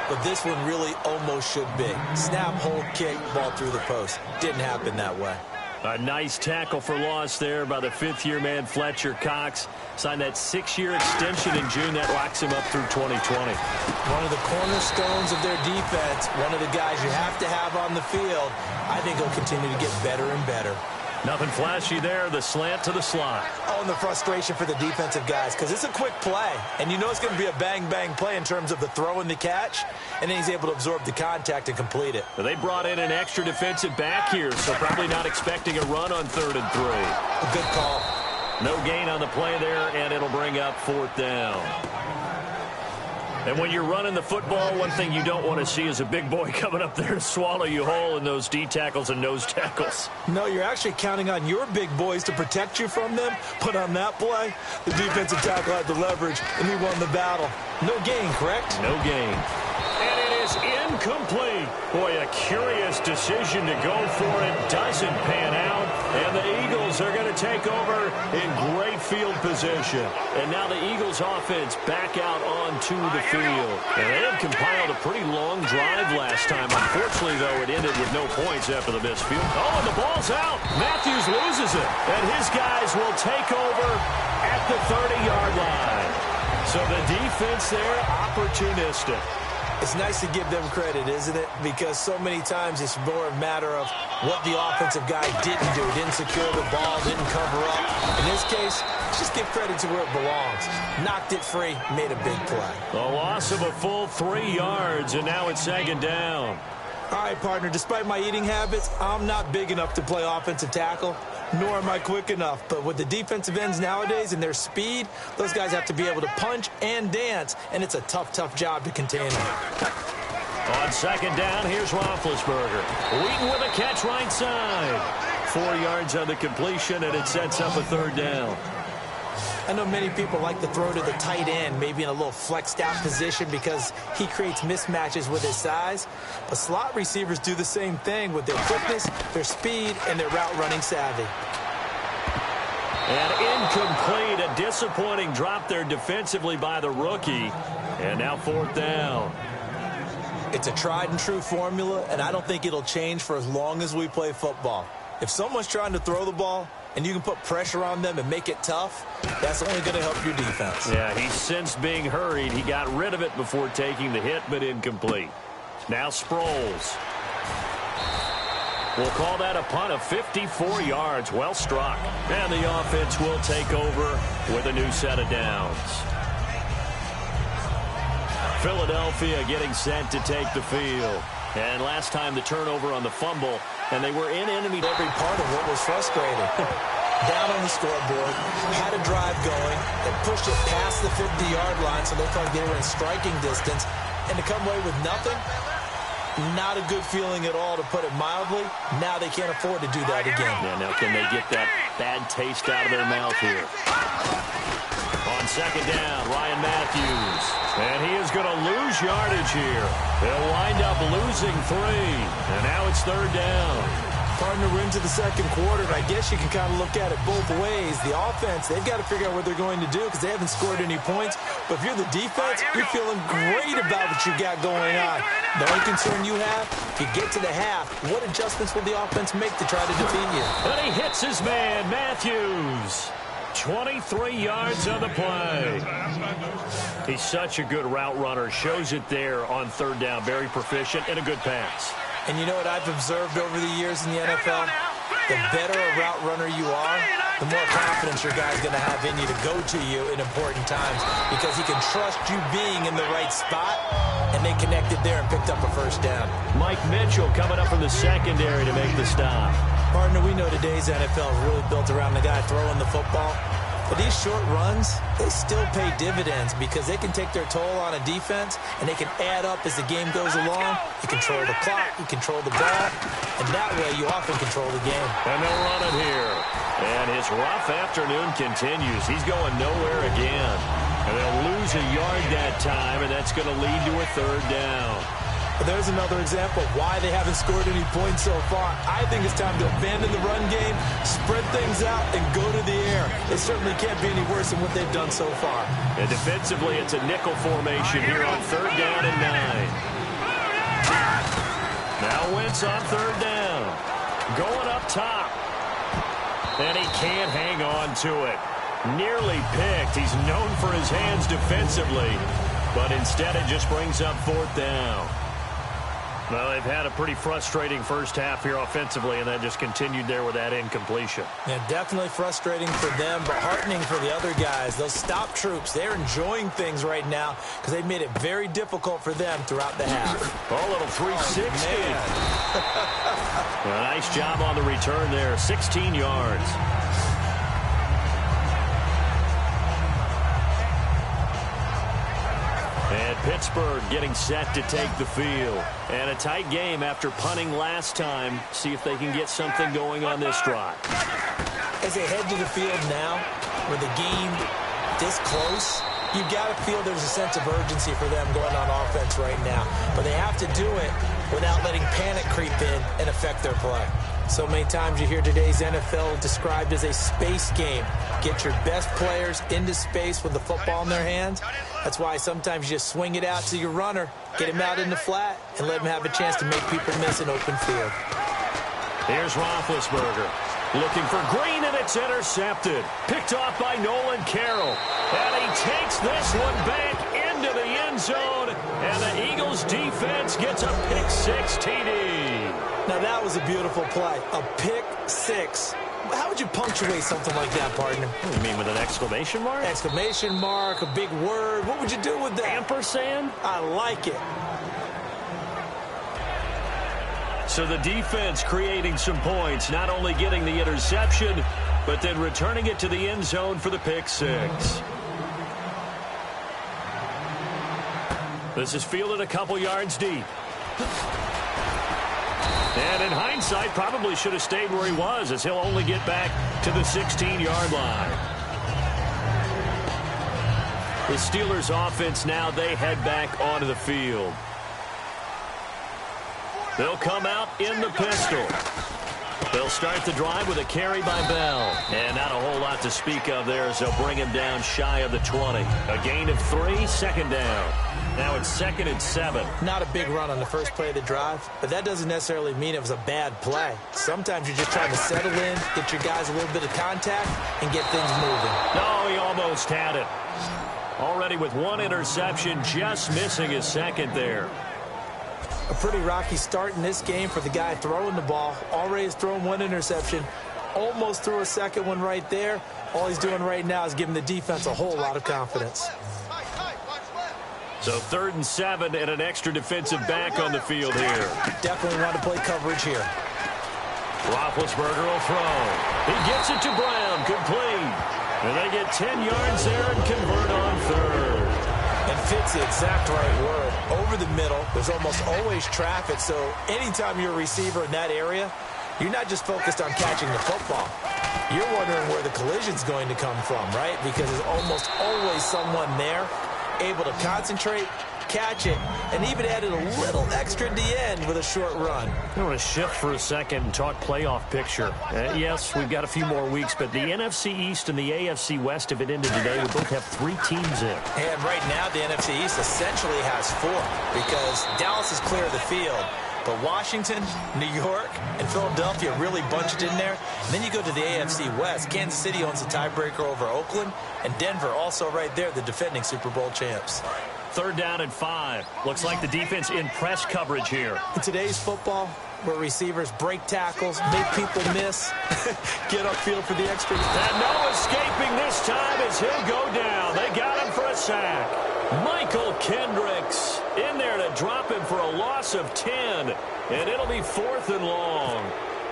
but this one really almost should be. Snap, hold, kick, ball through the post. Didn't happen that way.
A nice tackle for loss there by the fifth-year man Fletcher Cox. Signed that 6-year extension in June. That locks him up through 2020.
One of the cornerstones of their defense, one of the guys you have to have on the field. I think he'll continue to get better and better.
Nothing flashy there. The slant to the slot.
Oh, and the frustration for the defensive guys, because it's a quick play. And you know it's going to be a bang-bang play in terms of the throw and the catch. And then he's able to absorb the contact and complete it.
They brought in an extra defensive back here, so probably not expecting a run on 3rd and 3.
A good call.
No gain on the play there, and it'll bring up 4th down. And when you're running the football, one thing you don't want to see is a big boy coming up there to swallow you whole in those D tackles and nose tackles.
No, you're actually counting on your big boys to protect you from them. But on that play, the defensive tackle had the leverage, and he won the battle. No gain, correct?
No gain. And it is incomplete. Boy, a curious decision to go for it. Doesn't pan out. And the Eagles are going to take over in great field position. And now the Eagles offense back out onto the field. And they had compiled a pretty long drive last time. Unfortunately, though, it ended with no points after the missed field. Oh, and the ball's out. Matthews loses it. And his guys will take over at the 30-yard line. So the defense there, opportunistic.
It's nice to give them credit, isn't it? Because so many times it's more a matter of what the offensive guy didn't do. Didn't secure the ball, didn't cover up. In this case, just give credit to where it belongs. Knocked it free, made a big play.
A loss of a full 3 yards, and now it's 2nd down.
All right, partner, despite my eating habits, I'm not big enough to play offensive tackle, nor am I quick enough. But with the defensive ends nowadays and their speed, those guys have to be able to punch and dance, and it's a tough, tough job to contain them.
On 2nd down, here's Roethlisberger. Wheaton with a catch right side. 4 yards on the completion, and it sets up a 3rd down.
I know many people like to throw to the tight end, maybe in a little flexed out position because he creates mismatches with his size. But slot receivers do the same thing with their quickness, their speed, and their route running savvy.
And incomplete, a disappointing drop there defensively by the rookie. And now 4th down.
It's a tried and true formula, and I don't think it'll change for as long as we play football. If someone's trying to throw the ball, and you can put pressure on them and make it tough, that's only going to help your defense.
Yeah, he sensed being hurried. He got rid of it before taking the hit, but incomplete. Now Sproles. We'll call that a punt of 54 yards. Well struck. And the offense will take over with a new set of downs. Philadelphia getting set to take the field. And last time the turnover on the fumble, and they were in enemy.
Every part of what was frustrating. Down on the scoreboard, had a drive going, and pushed it past the 50-yard line so they felt like they were in striking distance. And to come away with nothing, not a good feeling at all, to put it mildly. Now they can't afford to do that again.
Yeah, now can they get that bad taste out of their mouth here? On 2nd down, Ryan Matthews. And he is going to lose yardage here. They'll wind up losing 3. And now it's 3rd down.
Partner, we're into the 2nd quarter, and I guess you can kind of look at it both ways. The offense, they've got to figure out what they're going to do because they haven't scored any points. But if you're the defense, you're feeling great about what you got going on. The only concern you have, if you get to the half, what adjustments will the offense make to try to defeat you?
And he hits his man, Matthews. 23 yards on the play. He's such a good route runner. Shows it there on 3rd down. Very proficient and a good pass.
And you know what I've observed over the years in the NFL? The better a route runner you are, the more confidence your guy's going to have in you to go to you in important times because he can trust you being in the right spot, and they connected there and picked up a 1st down.
Mike Mitchell coming up from the secondary to make the stop.
Partner, we know today's NFL is really built around the guy throwing the football. But these short runs, they still pay dividends because they can take their toll on a defense, and they can add up as the game goes along. You control the clock, you control the ball, and that way you often control the game.
And they'll run it here. And his rough afternoon continues. He's going nowhere again. And they'll lose a yard that time, and that's going to lead to a 3rd down.
But there's another example of why they haven't scored any points so far. I think it's time to abandon the run game, spread things out, and go to the air. It certainly can't be any worse than what they've done so far.
And defensively, it's a nickel formation here on 3rd down and 9. Now Wentz on 3rd down. Going up top. And he can't hang on to it. Nearly picked. He's known for his hands defensively, but instead it just brings up 4th down. Well, they've had a pretty frustrating first half here offensively, and that just continued there with that incompletion.
Yeah, definitely frustrating for them, but heartening for the other guys. Those stop troops, they're enjoying things right now because they've made it very difficult for them throughout the half.
Oh, little 360. A nice job on the return there, 16 yards. And Pittsburgh getting set to take the field. And a tight game after punting last time. See if they can get something going on this drive.
As they head to the field now, with the game this close, you've got to feel there's a sense of urgency for them going on offense right now. But they have to do it without letting panic creep in and affect their play. So many times you hear today's NFL described as a space game. Get your best players into space with the football in their hands. That's why sometimes you just swing it out to your runner, get him out in the flat, and let him have a chance to make people miss an open field.
Here's Roethlisberger. Looking for Green, and it's intercepted. Picked off by Nolan Carroll. And he takes this one back into the end zone. And the Eagles defense gets a pick-6 TD.
Now that was a beautiful play. A pick-6. How would you punctuate something like that, partner?
What do you mean, with an exclamation mark?
Exclamation mark, a big word. What would you do with that?
Ampersand?
I like it.
So the defense creating some points, not only getting the interception, but then returning it to the end zone for the pick-6. This is fielded a couple yards deep. And in hindsight, probably should have stayed where he was, as he'll only get back to the 16-yard line. The Steelers' offense now, they head back onto the field. They'll come out in the pistol. They'll start the drive with a carry by Bell. And not a whole lot to speak of there as they'll bring him down shy of the 20. A gain of 3, 2nd down. Now it's 2nd and 7.
Not a big run on the first play of the drive, but that doesn't necessarily mean it was a bad play. Sometimes you're just trying to settle in, get your guys a little bit of contact, and get things moving.
No, he almost had it. Already with 1 interception, just missing his 2nd there.
A pretty rocky start in this game for the guy throwing the ball. Already has thrown 1 interception. Almost threw a 2nd one right there. All he's doing right now is giving the defense a whole lot of confidence.
So 3rd and 7 and an extra defensive back on the field here.
Definitely want to play coverage here.
Roethlisberger will throw. He gets it to Brown, complete. And they get 10 yards there and convert on 3rd.
And fits the exact right word. Over the middle, there's almost always traffic, so anytime you're a receiver in that area, you're not just focused on catching the football. You're wondering where the collision's going to come from, right? Because there's almost always someone there able to concentrate, catch it, and even added a little extra at the end with a short run.
I want to shift for a second and talk playoff picture. Yes, we've got a few more weeks, but the NFC East and the AFC West, if it ended today, would both have 3 teams in.
And right now, the NFC East essentially has 4 because Dallas is clear of the field. But Washington, New York, and Philadelphia really bunched in there. And then you go to the AFC West. Kansas City owns the tiebreaker over Oakland. And Denver also right there, the defending Super Bowl champs.
3rd down and 5. Looks like the defense in press coverage here.
In today's football, where receivers break tackles, make people miss, get upfield for the extra.
And no escaping this time as he'll go down. They got him for a sack. Michael Kendricks in there to drop him for a loss of 10. And it'll be 4th and long.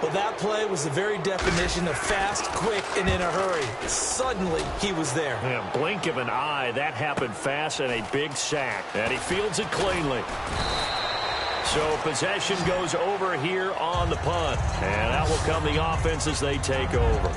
Well, that play was the very definition of fast, quick, and in a hurry. Suddenly, he was there.
Yeah, blink of an eye. That happened fast and a big sack. And he fields it cleanly. So possession goes over here on the punt. And out will come the offense as they take over.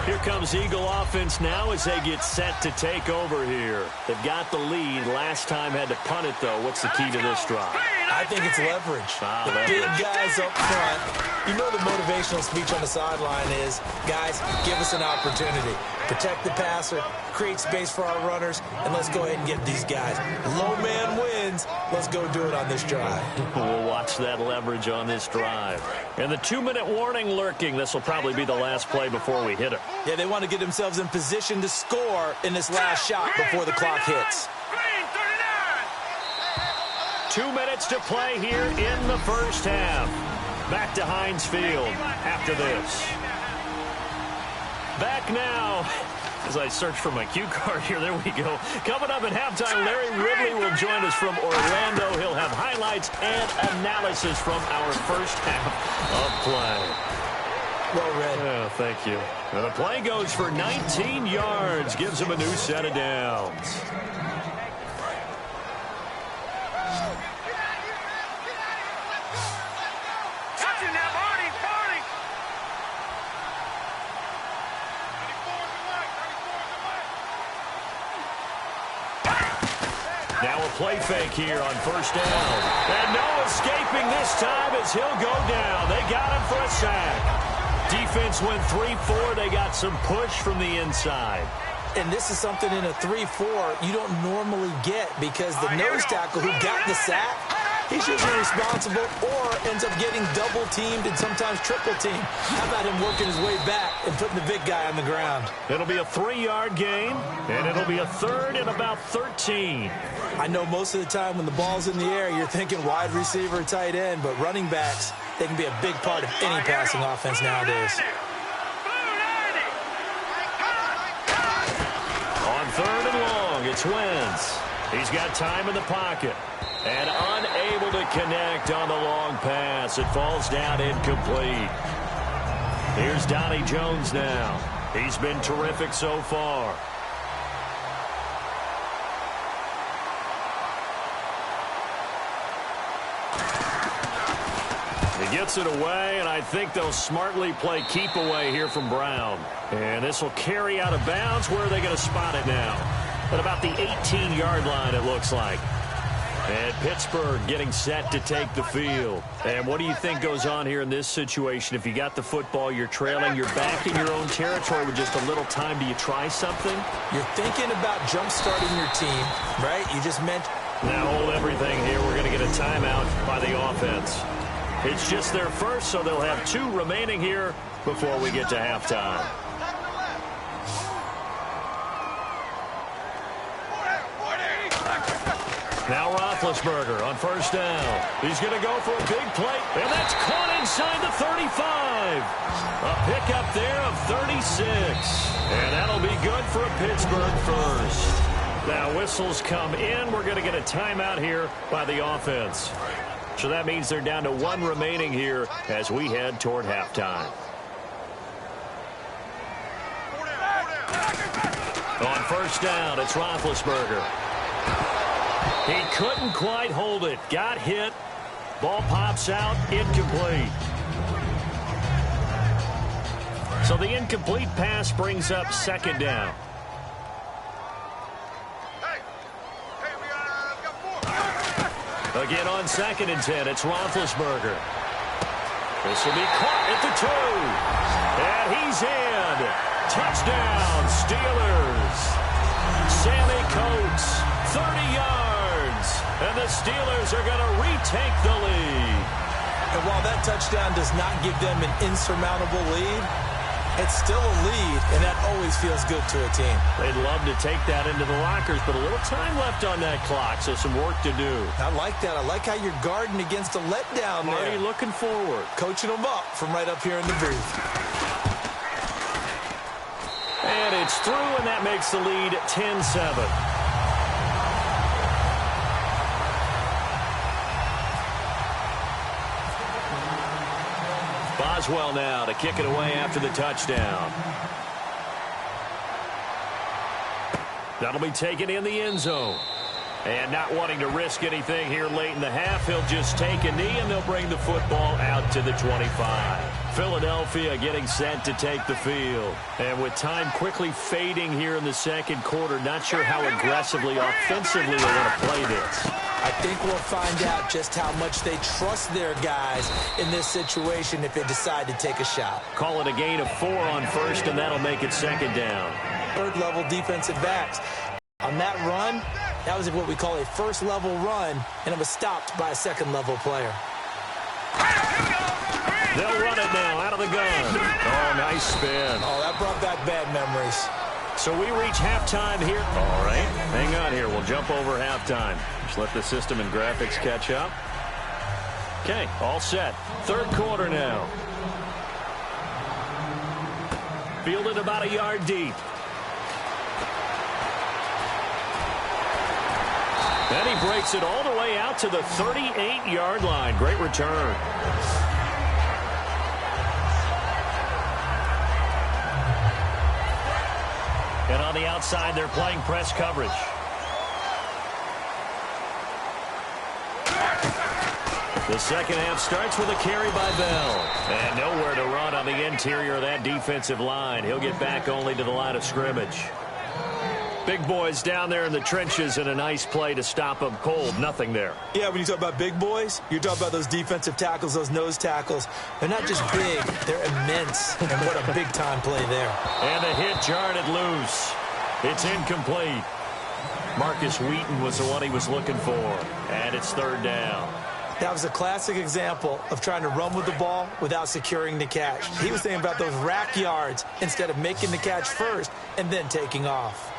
Here comes Eagle offense now as they get set to take over here. They've got the lead. Last time had to punt it, though. What's the key to this drive?
I think it's leverage. The big guys up front. You know the motivational speech on the sideline is, guys, give us an opportunity. Protect the passer, create space for our runners, and let's go ahead and get these guys. Low man wins. Let's go do it on this drive.
We'll watch that leverage on this drive. And the 2-minute warning lurking. This will probably be the last play before we hit it.
Yeah, they want to get themselves in position to score in this last shot before the clock hits.
2 minutes to play here in the first half. Back to Heinz Field after this. Back now, as I search for my cue card here, there we go. Coming up at halftime, Larry Ridley will join us from Orlando. He'll have highlights and analysis from our first half of play.
Well read.
Oh, thank you. Now the play goes for 19 yards, gives him a new set of downs. Now a play fake here on first down. And no escaping this time as he'll go down. They got him for a sack. Defense went 3-4. They got some push from the inside.
And this is something in a 3-4 you don't normally get because the nose tackle who got the sack, he's usually responsible or ends up getting double-teamed and sometimes triple-teamed. How about him working his way back and putting the big guy on the ground?
It'll be a 3-yard gain, and it'll be a third and about 13.
I know most of the time when the ball's in the air, you're thinking wide receiver, tight end, but running backs, they can be a big part of any passing offense nowadays.
On third and long, it's Wentz. He's got time in the pocket. And unable to connect on the long pass. It falls down incomplete. Here's Donnie Jones now. He's been terrific so far. He gets it away, and I think they'll smartly play keep away here from Brown. And this will carry out of bounds. Where are they going to spot it now? At about the 18-yard line, it looks like. And Pittsburgh getting set to take the field. And what do you think goes on here in this situation? If you got the football, you're trailing, you're back in your own territory with just a little time. Do you try something?
You're thinking about jump-starting your team, right? You just meant...
Now hold everything here. We're going to get a timeout by the offense. It's just their first, so they'll have 2 remaining here before we get to halftime. Now Roethlisberger on first down. He's going to go for a big play, and that's caught inside the 35. A pickup there of 36. And that'll be good for a Pittsburgh first. Now whistles come in. We're going to get a timeout here by the offense. So that means they're down to 1 remaining here as we head toward halftime. On first down, it's Roethlisberger. He couldn't quite hold it. Got hit. Ball pops out. Incomplete. So the incomplete pass brings up second down. Again on 2nd and 10, it's Roethlisberger. This will be caught at the 2. And he's in. Touchdown, Steelers. Sammy Coates, 30 yards. And the Steelers are going to retake the lead.
And while that touchdown does not give them an insurmountable lead, it's still a lead, and that always feels good to a team.
They'd love to take that into the lockers, but a little time left on that clock, so some work to do.
I like that. I like how you're guarding against a letdown there.
Marty looking forward.
Coaching them up from right up here in the booth.
And it's through, and that makes the lead 10-7. Boswell now to kick it away after the touchdown. That'll be taken in the end zone. And not wanting to risk anything here late in the half, he'll just take a knee, and they'll bring the football out to the 25. Philadelphia getting set to take the field. And with time quickly fading here in the second quarter, not sure how aggressively, offensively they want to play this.
I I think we'll find out just how much they trust their guys in this situation if they decide to take a shot.
Call it a gain of 4 on first, and that'll make it second down.
Third-level defensive backs. On that run, that was what we call a first-level run, and it was stopped by a second-level player.
They'll run it now out of the gun. Oh, nice spin.
Oh, that brought back bad memories.
So we reach halftime here. All right, hang on here. We'll jump over halftime. Just let the system and graphics catch up. Okay, all set. Third quarter now. Fielded about a yard deep. And he breaks it all the way out to the 38-yard line. Great return. And on the outside, they're playing press coverage. The second half starts with a carry by Bell. And nowhere to run on the interior of that defensive line. He'll get back only to the line of scrimmage. Big boys down there in the trenches, and a nice play to stop them cold. Nothing there.
Yeah, when you talk about big boys, you're talking about those defensive tackles, those nose tackles. They're not just big, they're immense. And what a big-time play there.
And the hit jarred it loose. It's incomplete. Marcus Wheaton was the one he was looking for. And it's third down.
That was a classic example of trying to run with the ball without securing the catch. He was thinking about those rack yards instead of making the catch first and then taking off.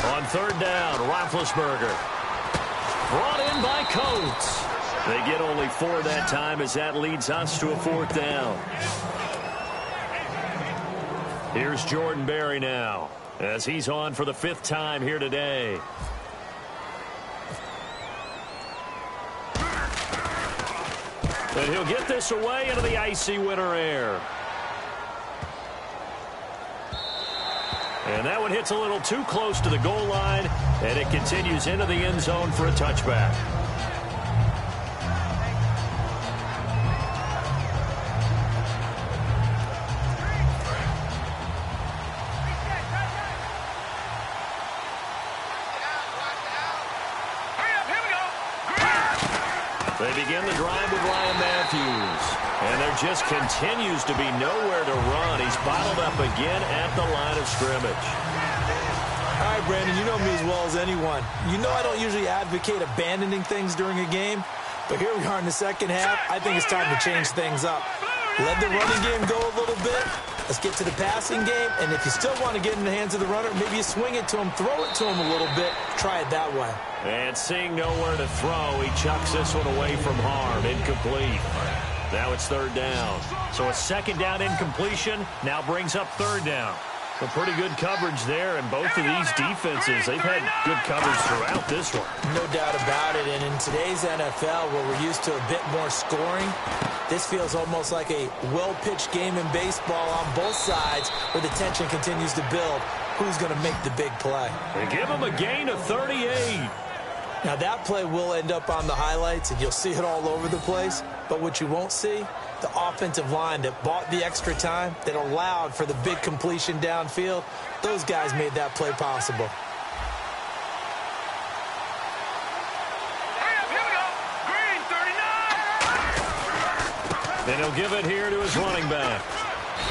On third down, Roethlisberger. Brought in by Coates. They get only 4 that time as that leads us to a fourth down. Here's Jordan Berry now as he's on for the 5th time here today. And he'll get this away into the icy winter air. And that one hits a little too close to the goal line, and it continues into the end zone for a touchback. They begin the drive with Ryan Matthews. And there just continues to be nowhere to run. He's bottled up again at the line of scrimmage.
All right, Brandon, you know me as well as anyone. You know I don't usually advocate abandoning things during a game, but here we are in the second half. I think it's time to change things up. Let the running game go a little bit. Let's get to the passing game, and if you still want to get in the hands of the runner, maybe you swing it to him, throw it to him a little bit, try it that way.
And seeing nowhere to throw, he chucks this one away from harm. Incomplete. Now it's third down. So a second down incompletion now brings up third down. Some pretty good coverage there, and both of these defenses, they've had good coverage throughout this one.
No doubt about it, and in today's NFL, where we're used to a bit more scoring, this feels almost like a well-pitched game in baseball on both sides where the tension continues to build. Who's going to make the big play?
They give him a gain of 38.
Now, that play will end up on the highlights, and you'll see it all over the place. But what you won't see, the offensive line that bought the extra time, that allowed for the big completion downfield, those guys made that play possible.
And he'll give it here to his running back.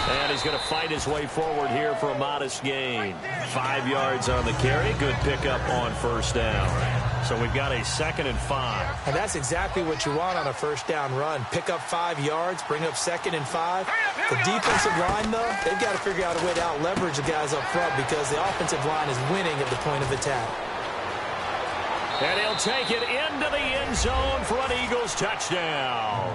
And he's going to fight his way forward here for a modest gain. 5 yards on the carry. Good pickup on first down. So we've got a 2nd and 5.
And that's exactly what you want on a first down run. Pick up 5 yards, bring up 2nd and 5. The defensive line, though, they've got to figure out a way to out-leverage the guys up front because the offensive line is winning at the point of attack.
And he'll take it into the end zone for an Eagles touchdown.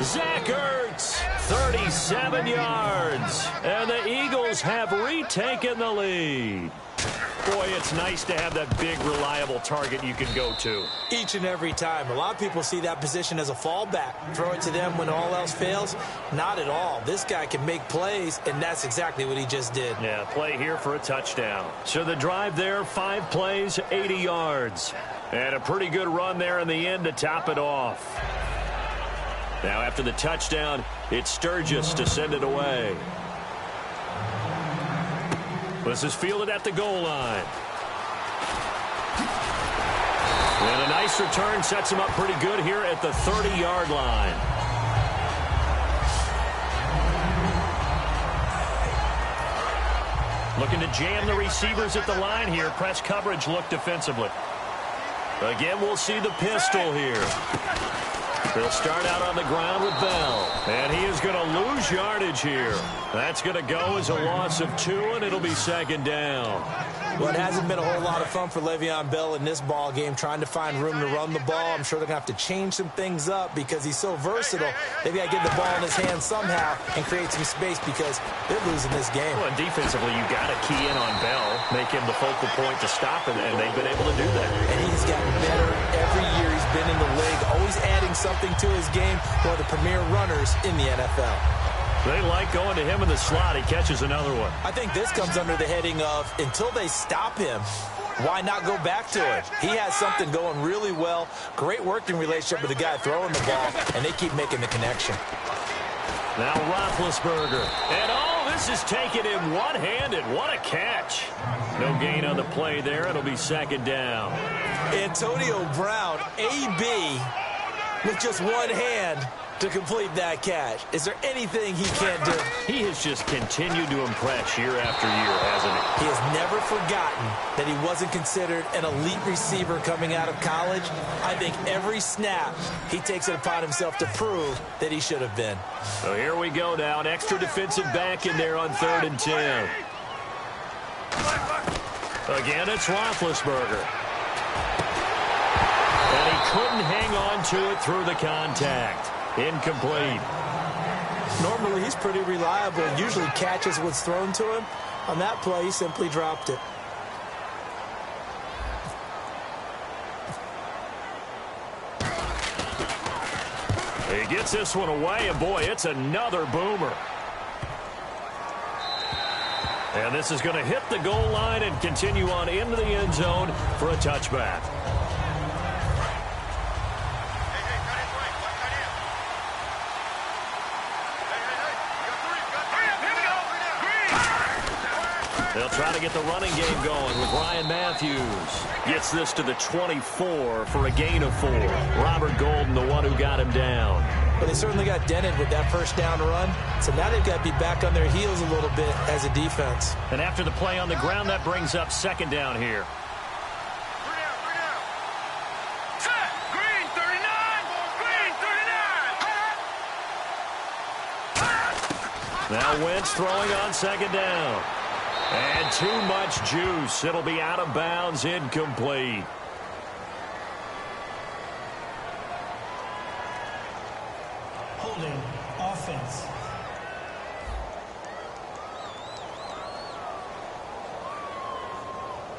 Zach Ertz, 37 yards. And the Eagles have retaken the lead. Boy, it's nice to have that big, reliable target you can go to.
Each and every time. A lot of people see that position as a fallback. Throw it to them when all else fails. Not at all. This guy can make plays, and that's exactly what he just did.
Yeah, play here for a touchdown. So the drive there, 5 plays, 80 yards. And a pretty good run there in the end to top it off. Now after the touchdown, it's Sturgis to send it away. This is fielded at the goal line. And a nice return sets him up pretty good here at the 30-yard line. Looking to jam the receivers at the line here. Press coverage look defensively. Again, we'll see the pistol here. They'll start out on the ground with Bell. And he is going to lose yardage here. That's going to go as a loss of 2, and it'll be second down.
Well, it hasn't been a whole lot of fun for Le'Veon Bell in this ball game, trying to find room to run the ball. I'm sure they're going to have to change some things up because he's so versatile. They've got to get the ball in his hands somehow and create some space because they're losing this game.
Well, and defensively, you've got to key in on Bell, make him the focal point to stop him, and they've been able to do that.
And he's gotten better every year he's been in the league, always adding something to his game. One of the premier runners in the NFL.
They like going to him in the slot. He catches another one.
I think this comes under the heading of, until they stop him, why not go back to it? He has something going really well. Great working relationship with the guy throwing the ball, and they keep making the connection.
Now Roethlisberger. And this is taking him one-handed. What a catch. No gain on the play there. It'll be second down.
Antonio Brown, AB, with just one hand to complete that catch. Is there anything he can't do?
He has just continued to impress year after year, hasn't he?
He has never forgotten that he wasn't considered an elite receiver coming out of college. I think every snap he takes it upon himself to prove that he should have been.
So here we go now. An extra defensive back in there on 3rd and 10. Again, it's Roethlisberger. And he couldn't hang on to it through the contact. Incomplete.
Normally, he's pretty reliable. Usually catches what's thrown to him. On that play, he simply dropped it.
He gets this one away, and boy, it's another boomer. And this is going to hit the goal line and continue on into the end zone for a touchback. They'll try to get the running game going with Ryan Matthews. Gets this to the 24 for a gain of 4. Robert Golden, the one who got him down.
But they certainly got dented with that first down run. So now they've got to be back on their heels a little bit as a defense.
And after the play on the ground, that brings up second down here. Now Wentz throwing on second down. And too much juice. It'll be out of bounds, incomplete.
Holding offense.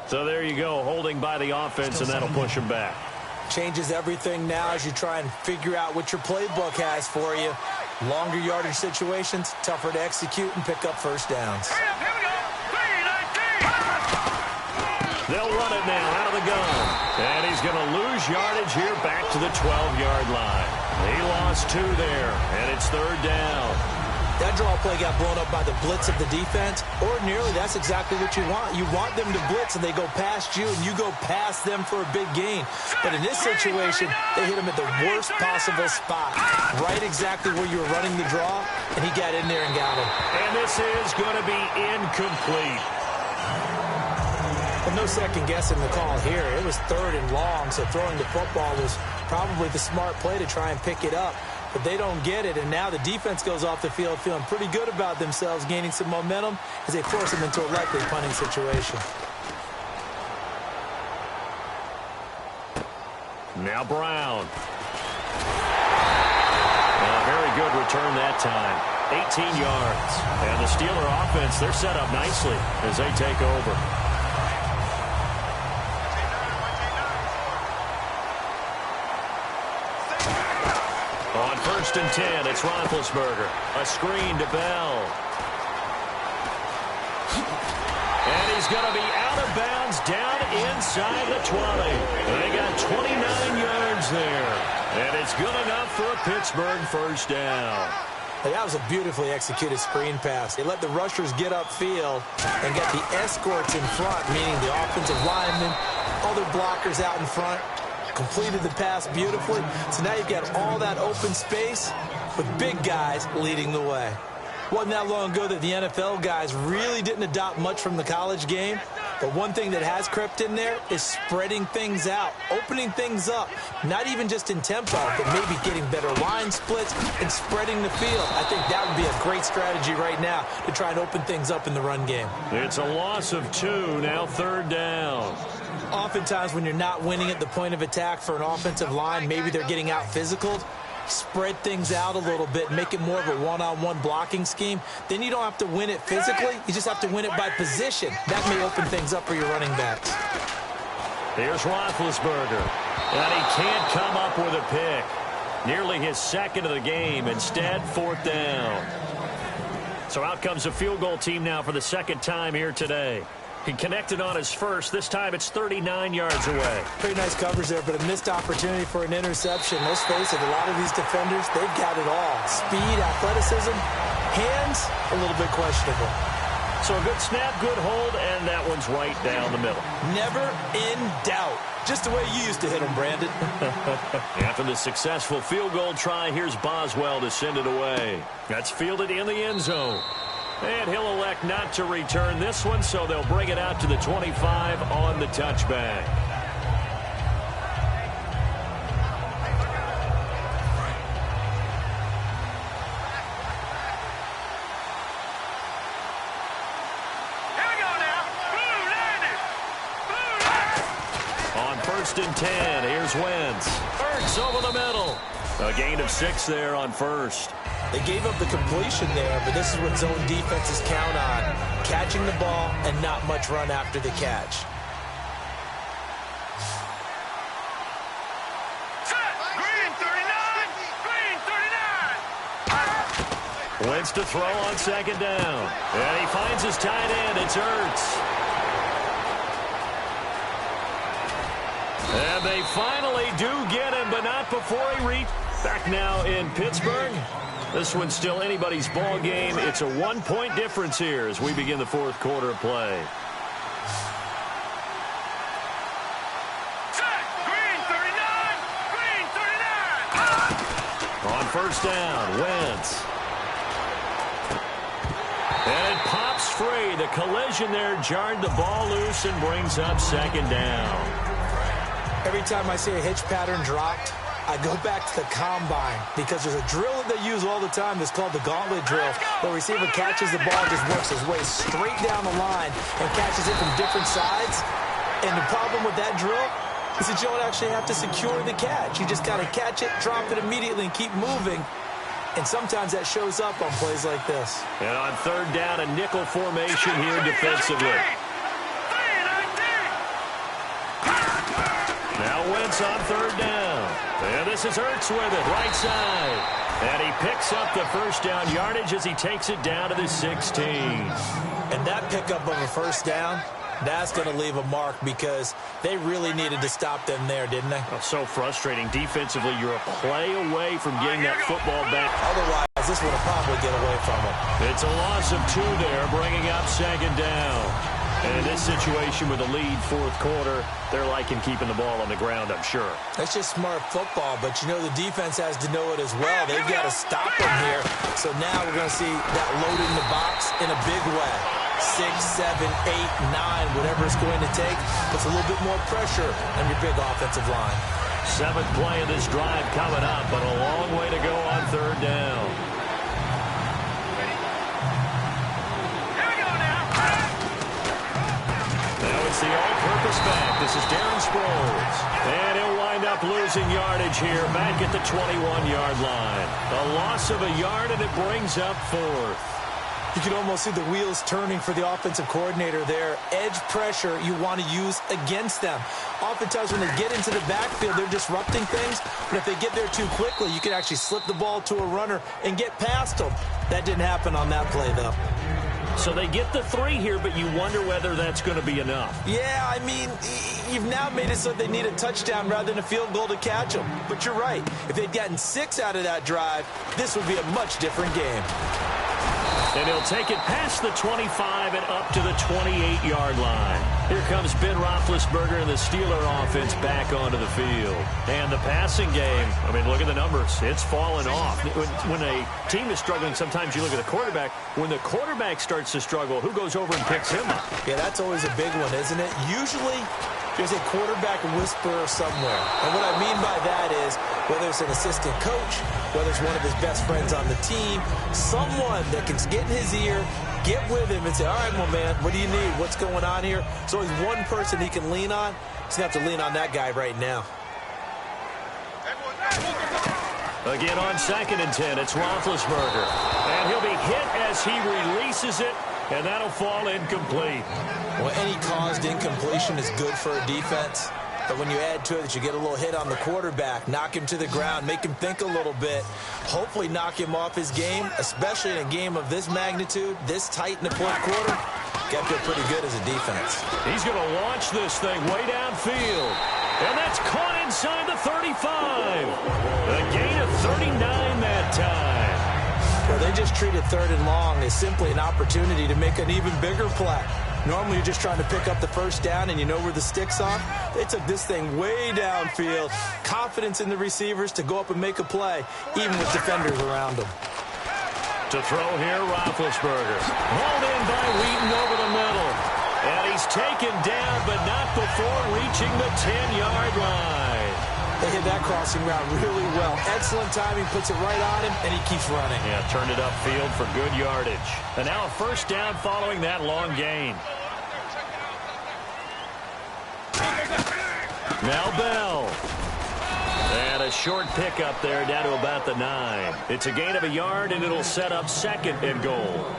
So there you go, holding by the offense, and that'll push him back.
Changes everything now as you try and figure out what your playbook has for you. Longer yardage situations, tougher to execute and pick up first downs.
They'll run it now out of the gun. And he's going to lose yardage here back to the 12-yard line. He lost 2 there, and it's 3rd down.
That draw play got blown up by the blitz of the defense. Ordinarily, that's exactly what you want. You want them to blitz, and they go past you, and you go past them for a big gain. But in this situation, they hit him at the worst possible spot, right exactly where you were running the draw, and he got in there and got him.
And this is going to be incomplete.
Well, no second guessing the call here. It was 3rd and long, so throwing the football was probably the smart play to try and pick it up. But they don't get it, and now the defense goes off the field feeling pretty good about themselves, gaining some momentum as they force them into a likely punting situation.
Now Brown. Very good return that time. 18 yards. And the Steeler offense, they're set up nicely as they take over. On 1st and 10, it's Roethlisberger. A screen to Bell. And he's going to be out of bounds down inside the 20. They got 29 yards there. And it's good enough for a Pittsburgh first down.
Hey, that was a beautifully executed screen pass. They let the rushers get upfield and get the escorts in front, meaning the offensive linemen, other blockers out in front. completed the pass beautifully. So now you've got all that open space with big guys leading the way. Wasn't that long ago that the NFL guys really didn't adopt much from the college game. But one thing that has crept in there is spreading things out, opening things up, not even just in tempo, but maybe getting better line splits and spreading the field. I think that would be a great strategy right now to try and open things up in the run game.
It's a loss of 2, now 3rd down.
Oftentimes when you're not winning at the point of attack for an offensive line, maybe they're getting out physical. Spread things out a little bit, make it more of a one-on-one blocking scheme. Then you don't have to win it physically. You just have to win it by position. That may open things up for your running backs.
Here's Roethlisberger, and he can't come up with a pick. Nearly his 2nd of the game. Instead, 4th down. So out comes the field goal team now for the 2nd time here today. He connected on his first. This time it's 39 yards away.
Pretty nice coverage there, but a missed opportunity for an interception. Let's face it, a lot of these defenders, they've got it all. Speed, athleticism, hands, a little bit questionable.
So a good snap, good hold, and that one's right down the middle.
Never in doubt. Just the way you used to hit them, Brandon.
After the successful field goal try, here's Boswell to send it away. That's fielded in the end zone. And he'll elect not to return this one, so they'll bring it out to the 25 on the touchback. On 1st and 10, here's Wentz. Ertz over the middle. A gain of 6 there on 1st.
They gave up the completion there, but this is what zone defenses count on. Catching the ball and not much run after the catch.
Green 39!
Wentz to throw on 2nd down. And he finds his tight end. It's Ertz. And they finally do get him, but not before he reached. Back now in Pittsburgh. This one's still anybody's ball game. It's a 1-point difference here as we begin the 4th quarter of play.
Green 39! Green 39!
On 1st down, Wentz. And it pops free. The collision there jarred the ball loose and brings up 2nd down.
Every time I see a hitch pattern dropped, I go back to the combine because there's a drill that they use all the time that's called the gauntlet drill. The receiver catches the ball, just works his way straight down the line and catches it from different sides. And the problem with that drill is that you don't actually have to secure the catch. You just kind of catch it, drop it immediately, and keep moving. And sometimes that shows up on plays like this.
And on 3rd down, a nickel formation here defensively. Now Wentz on 3rd down. And this is Ertz with it, right side. And he picks up the 1st down yardage as he takes it down to the 16.
And that pickup of a 1st down, that's going to leave a mark because they really needed to stop them there, didn't they?
Oh, so frustrating. Defensively, you're a play away from getting that football back.
Otherwise, this would have probably get away from them.
It's a loss of 2 there, bringing up 2nd down. And in this situation with a lead 4th quarter, they're liking keeping the ball on the ground, I'm sure.
That's just smart football, but you know the defense has to know it as well. They've got to stop them here. So now we're going to see that loading the box in a big way. 6, 7, 8, 9, whatever it's going to take. Puts a little bit more pressure on your big offensive line.
7th play of this drive coming up, but a long way to go on 3rd down. It's the all-purpose back. This is Darren Sproles. And he'll wind up losing yardage here back at the 21-yard line. A loss of a yard, and it brings up 4th.
You can almost see the wheels turning for the offensive coordinator there. Edge pressure you want to use against them. Oftentimes when they get into the backfield, they're disrupting things. But if they get there too quickly, you can actually slip the ball to a runner and get past them. That didn't happen on that play, though.
So they get the 3 here, but you wonder whether that's going to be enough.
Yeah, I mean, you've now made it so they need a touchdown rather than a field goal to catch them. But you're right. If they'd gotten 6 out of that drive, this would be a much different game.
And he'll take it past the 25 and up to the 28-yard line. Here comes Ben Roethlisberger and the Steeler offense back onto the field. And the passing game, I mean, look at the numbers. It's fallen off. When a team is struggling, sometimes you look at the quarterback. When the quarterback starts to struggle, who goes over and picks him up?
Yeah, that's always a big one, isn't it? Usually, there's a quarterback whisperer somewhere. And what I mean by that is, whether it's an assistant coach, whether it's one of his best friends on the team, someone that can get in his ear, get with him and say, all right, my man, what do you need? What's going on here? There's always one person he can lean on. He's going to have to lean on that guy right now.
Again on 2nd and 10, it's Roethlisberger. And he'll be hit as he releases it, and that'll fall incomplete.
Well, any caused incompletion is good for a defense. But when you add to it that you get a little hit on the quarterback, knock him to the ground, make him think a little bit, hopefully knock him off his game, especially in a game of this magnitude, this tight in the fourth quarter, got to feel pretty good as a defense.
He's going to launch this thing way downfield. And that's caught inside the 35. A gain of 39 that time.
Well, they just treated 3rd and long as simply an opportunity to make an even bigger play. Normally, you're just trying to pick up the first down and you know where the sticks are. They took this thing way downfield. Confidence in the receivers to go up and make a play, even with defenders around them.
To throw here, Roethlisberger. Hauled in by Wheaton over the middle. And he's taken down, but not before reaching the 10-yard line.
They hit that crossing route really well. Excellent timing, puts it right on him, and he keeps running.
Yeah, turned it upfield for good yardage. And now a first down following that long gain. Now Bell. And a short pickup there down to about the 9. It's a gain of a yard, and it'll set up 2nd and goal.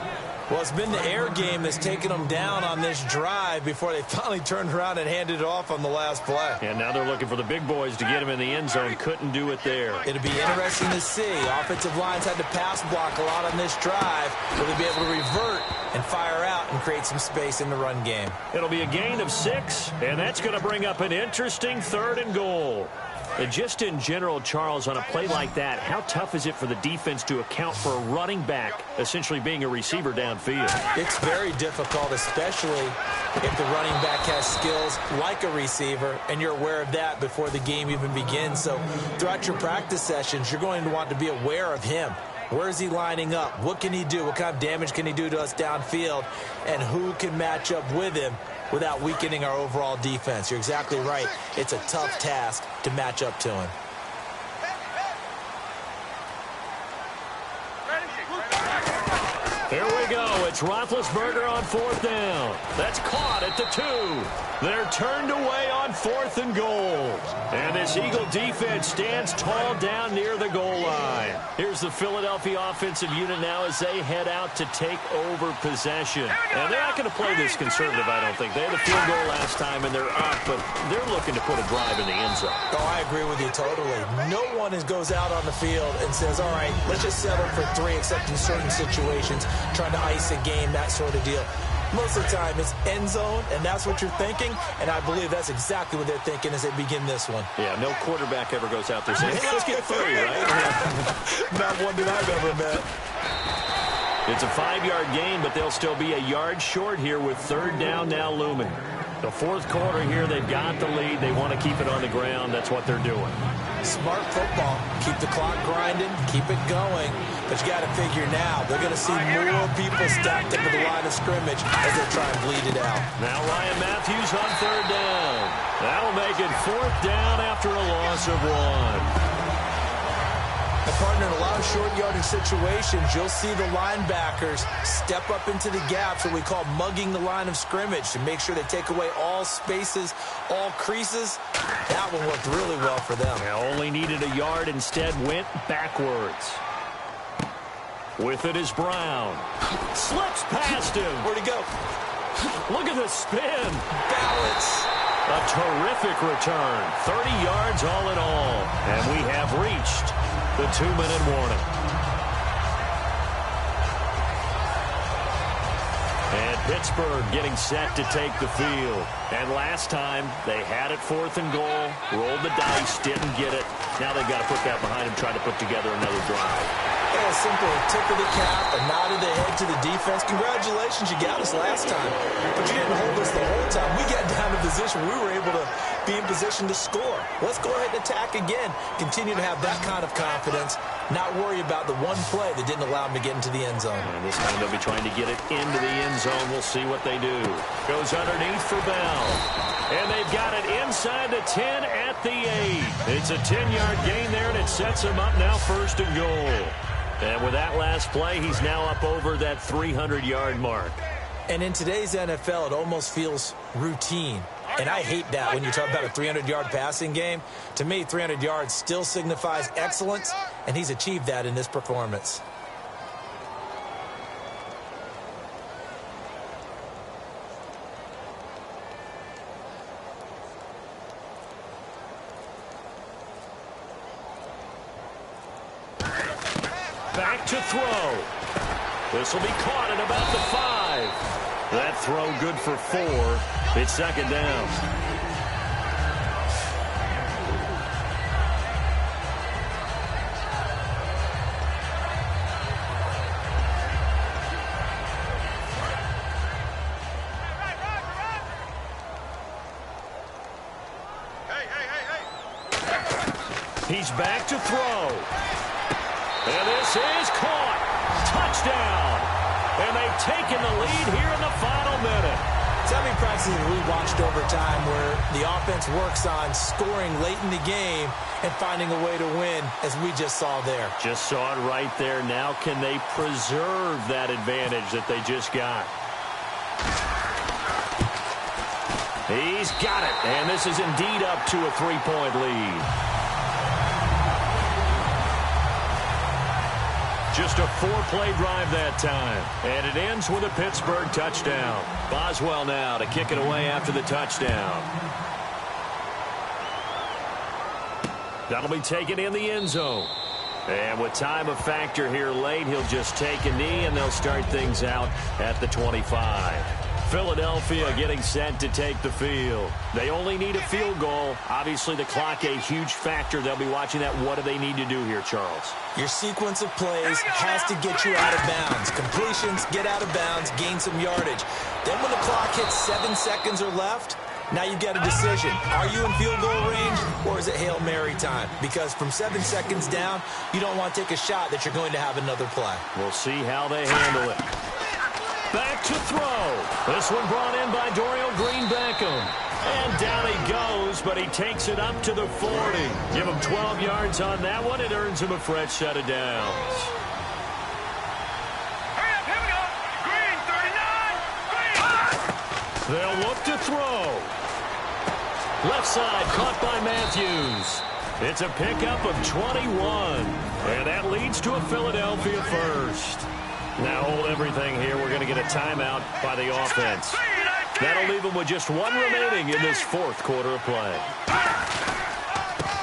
Well, it's been the air game that's taken them down on this drive before they finally turned around and handed it off on the last play.
And now they're looking for the big boys to get him in the end zone. Couldn't do it there.
It'll be interesting to see. Offensive lines had to pass block a lot on this drive. Will they be able to revert and fire out and create some space in the run game?
It'll be a gain of 6, and that's going to bring up an interesting 3rd and goal. And just in general, Charles, on a play like that, how tough is it for the defense to account for a running back essentially being a receiver downfield?
It's very difficult, especially if the running back has skills like a receiver, and you're aware of that before the game even begins. So throughout your practice sessions, you're going to want to be aware of him. Where is he lining up? What can he do? What kind of damage can he do to us downfield? And who can match up with him without weakening our overall defense? You're exactly right. It's a tough task to match up to him.
Here we go. It's Roethlisberger on 4th down. That's caught at the 2. They're turned away on 4th and goal. And this Eagle defense stands tall down near the goal line. Here's the Philadelphia offensive unit now as they head out to take over possession. And they're not going to play this conservative, I don't think. They had a field goal last time, and they're up, but they're looking to put a drive in the end zone.
Oh, I agree with you totally. No one goes out on the field and says, all right, let's just settle for 3, except in certain situations, trying to ice a game, that sort of deal. Most of the time, it's end zone, and that's what you're thinking, and I believe that's exactly what they're thinking as they begin this one.
Yeah, no quarterback ever goes out there saying, hey, let's get 3, right?
Not one that I've ever met.
It's a 5-yard gain, but they'll still be a yard short here with 3rd down now looming. The 4th quarter here, they've got the lead. They want to keep it on the ground. That's what they're doing.
Smart football. Keep the clock grinding. Keep it going. But you got to figure now, they're going to see more people stacked up at the line of scrimmage as they try and bleed it out.
Now Ryan Matthews on 3rd down. That'll make it 4th down after a loss of 1.
And partner, in a lot of short yardage situations, you'll see the linebackers step up into the gaps, what we call mugging the line of scrimmage, to make sure they take away all spaces, all creases. That one worked really well for them.
They only needed a yard, instead went backwards. With it is Brown. Slips past him.
Where'd he go?
Look at the spin.
Balance.
A terrific return. 30 yards all in all. And we have reached the 2-minute warning. And Pittsburgh getting set to take the field. And last time, they had it 4th and goal, rolled the dice, didn't get it. Now they've got to put that behind them, try to put together another drive.
Yeah, simple tip of the cap, a nod of the head to the defense. Congratulations, you got us last time, but you didn't hold us the whole time. We got down to position. We were able to be in position to score. Let's go ahead and attack again. Continue to have that kind of confidence, not worry about the one play that didn't allow them to get into the end zone.
And this time they'll be trying to get it into the end zone. We'll see what they do. Goes underneath for Bell. And they've got it inside the 10 at the 8. It's a 10-yard gain there, and it sets them up now 1st and goal. And with that last play, he's now up over that 300-yard mark.
And in today's NFL, it almost feels routine. And I hate that when you talk about a 300-yard passing game. To me, 300 yards still signifies excellence, and he's achieved that in this performance.
Back to throw. This will be caught at about the 5. That throw good for 4. It's 2nd down. He's back to throw. And this is caught. Touchdown. And they've taken the lead here in the final minute.
So many practices we watched over time where the offense works on scoring late in the game and finding a way to win, as we just saw there.
Just saw it right there. Now can they preserve that advantage that they just got? He's got it. And this is indeed up to a 3-point lead. Just a 4-play drive that time. And it ends with a Pittsburgh touchdown. Boswell now to kick it away after the touchdown. That'll be taken in the end zone. And with time a factor here late, he'll just take a knee and they'll start things out at the 25. Philadelphia getting set to take the field. They only need a field goal. Obviously, the clock a huge factor. They'll be watching that. What do they need to do here, Charles?
Your sequence of plays has to get you out of bounds. Completions, get out of bounds, gain some yardage. Then when the clock hits 7 seconds or left, now you've got a decision. Are you in field goal range, or is it Hail Mary time? Because from 7 seconds down, you don't want to take a shot that you're going to have another play.
We'll see how they handle it. Back to throw. This one brought in by Dorial Green-Beckham. And down he goes, but he takes it up to the 40. Give him 12 yards on that one. It earns him a fresh set of downs.
Hurry up, here we go. Green, 39. Green.
They'll look to throw. Left side caught by Matthews. It's a pickup of 21. And that leads to a Philadelphia first. Now hold everything here. We're going to get a timeout by the offense. That'll leave them with just 1 remaining in this 4th quarter of play.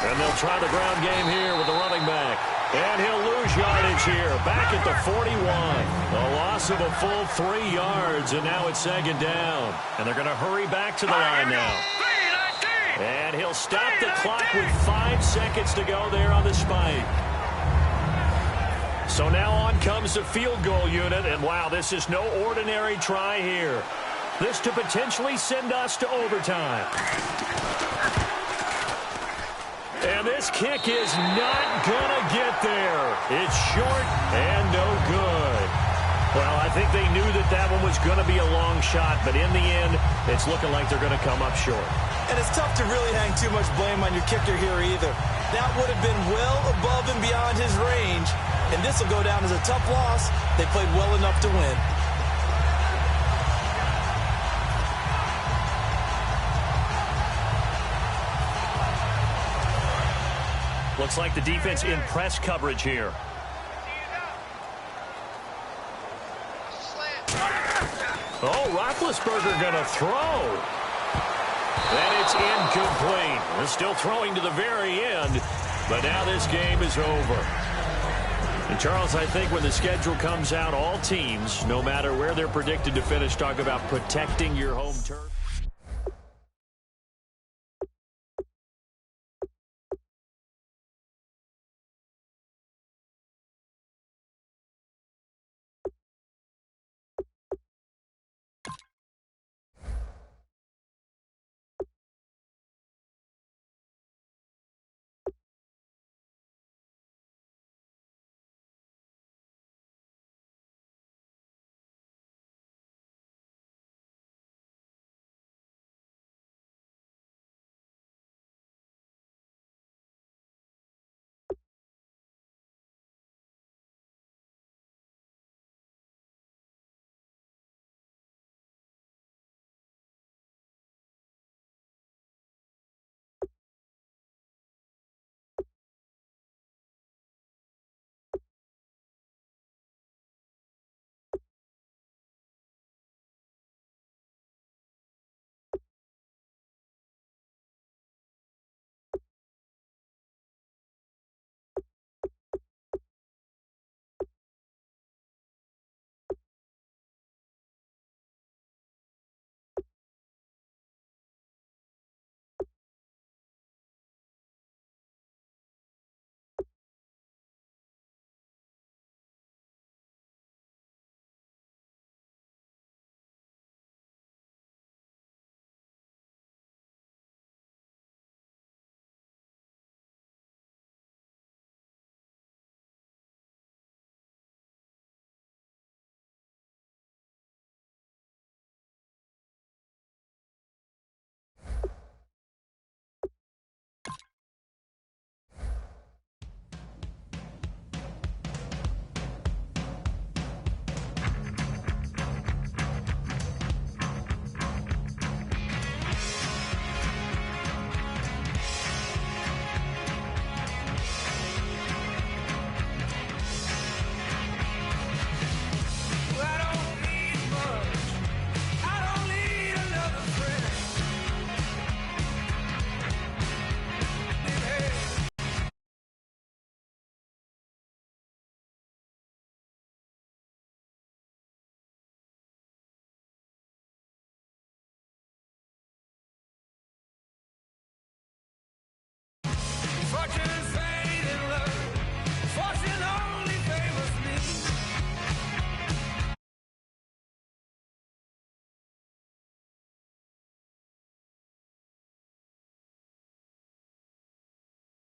And they'll try the ground game here with the running back. And he'll lose yardage here. Back at the 41. A loss of a full 3 yards, and now it's 2nd down. And they're going to hurry back to the line now. And he'll stop the clock with 5 seconds to go there on the spike. So now on comes the field goal unit, and wow, this is no ordinary try here. This to potentially send us to overtime. And this kick is not gonna get there. It's short and no good. Well, I think they knew that that one was going to be a long shot, but in the end, it's looking like they're going to come up short.
And it's tough to really hang too much blame on your kicker here either. That would have been well above and beyond his range, and this will go down as a tough loss. They played well enough to win.
Looks like the defense in press coverage here. Oh, Roethlisberger going to throw. And it's incomplete. They're still throwing to the very end, but now this game is over. And Charles, I think when the schedule comes out, all teams, no matter where they're predicted to finish, talk about protecting your home turf.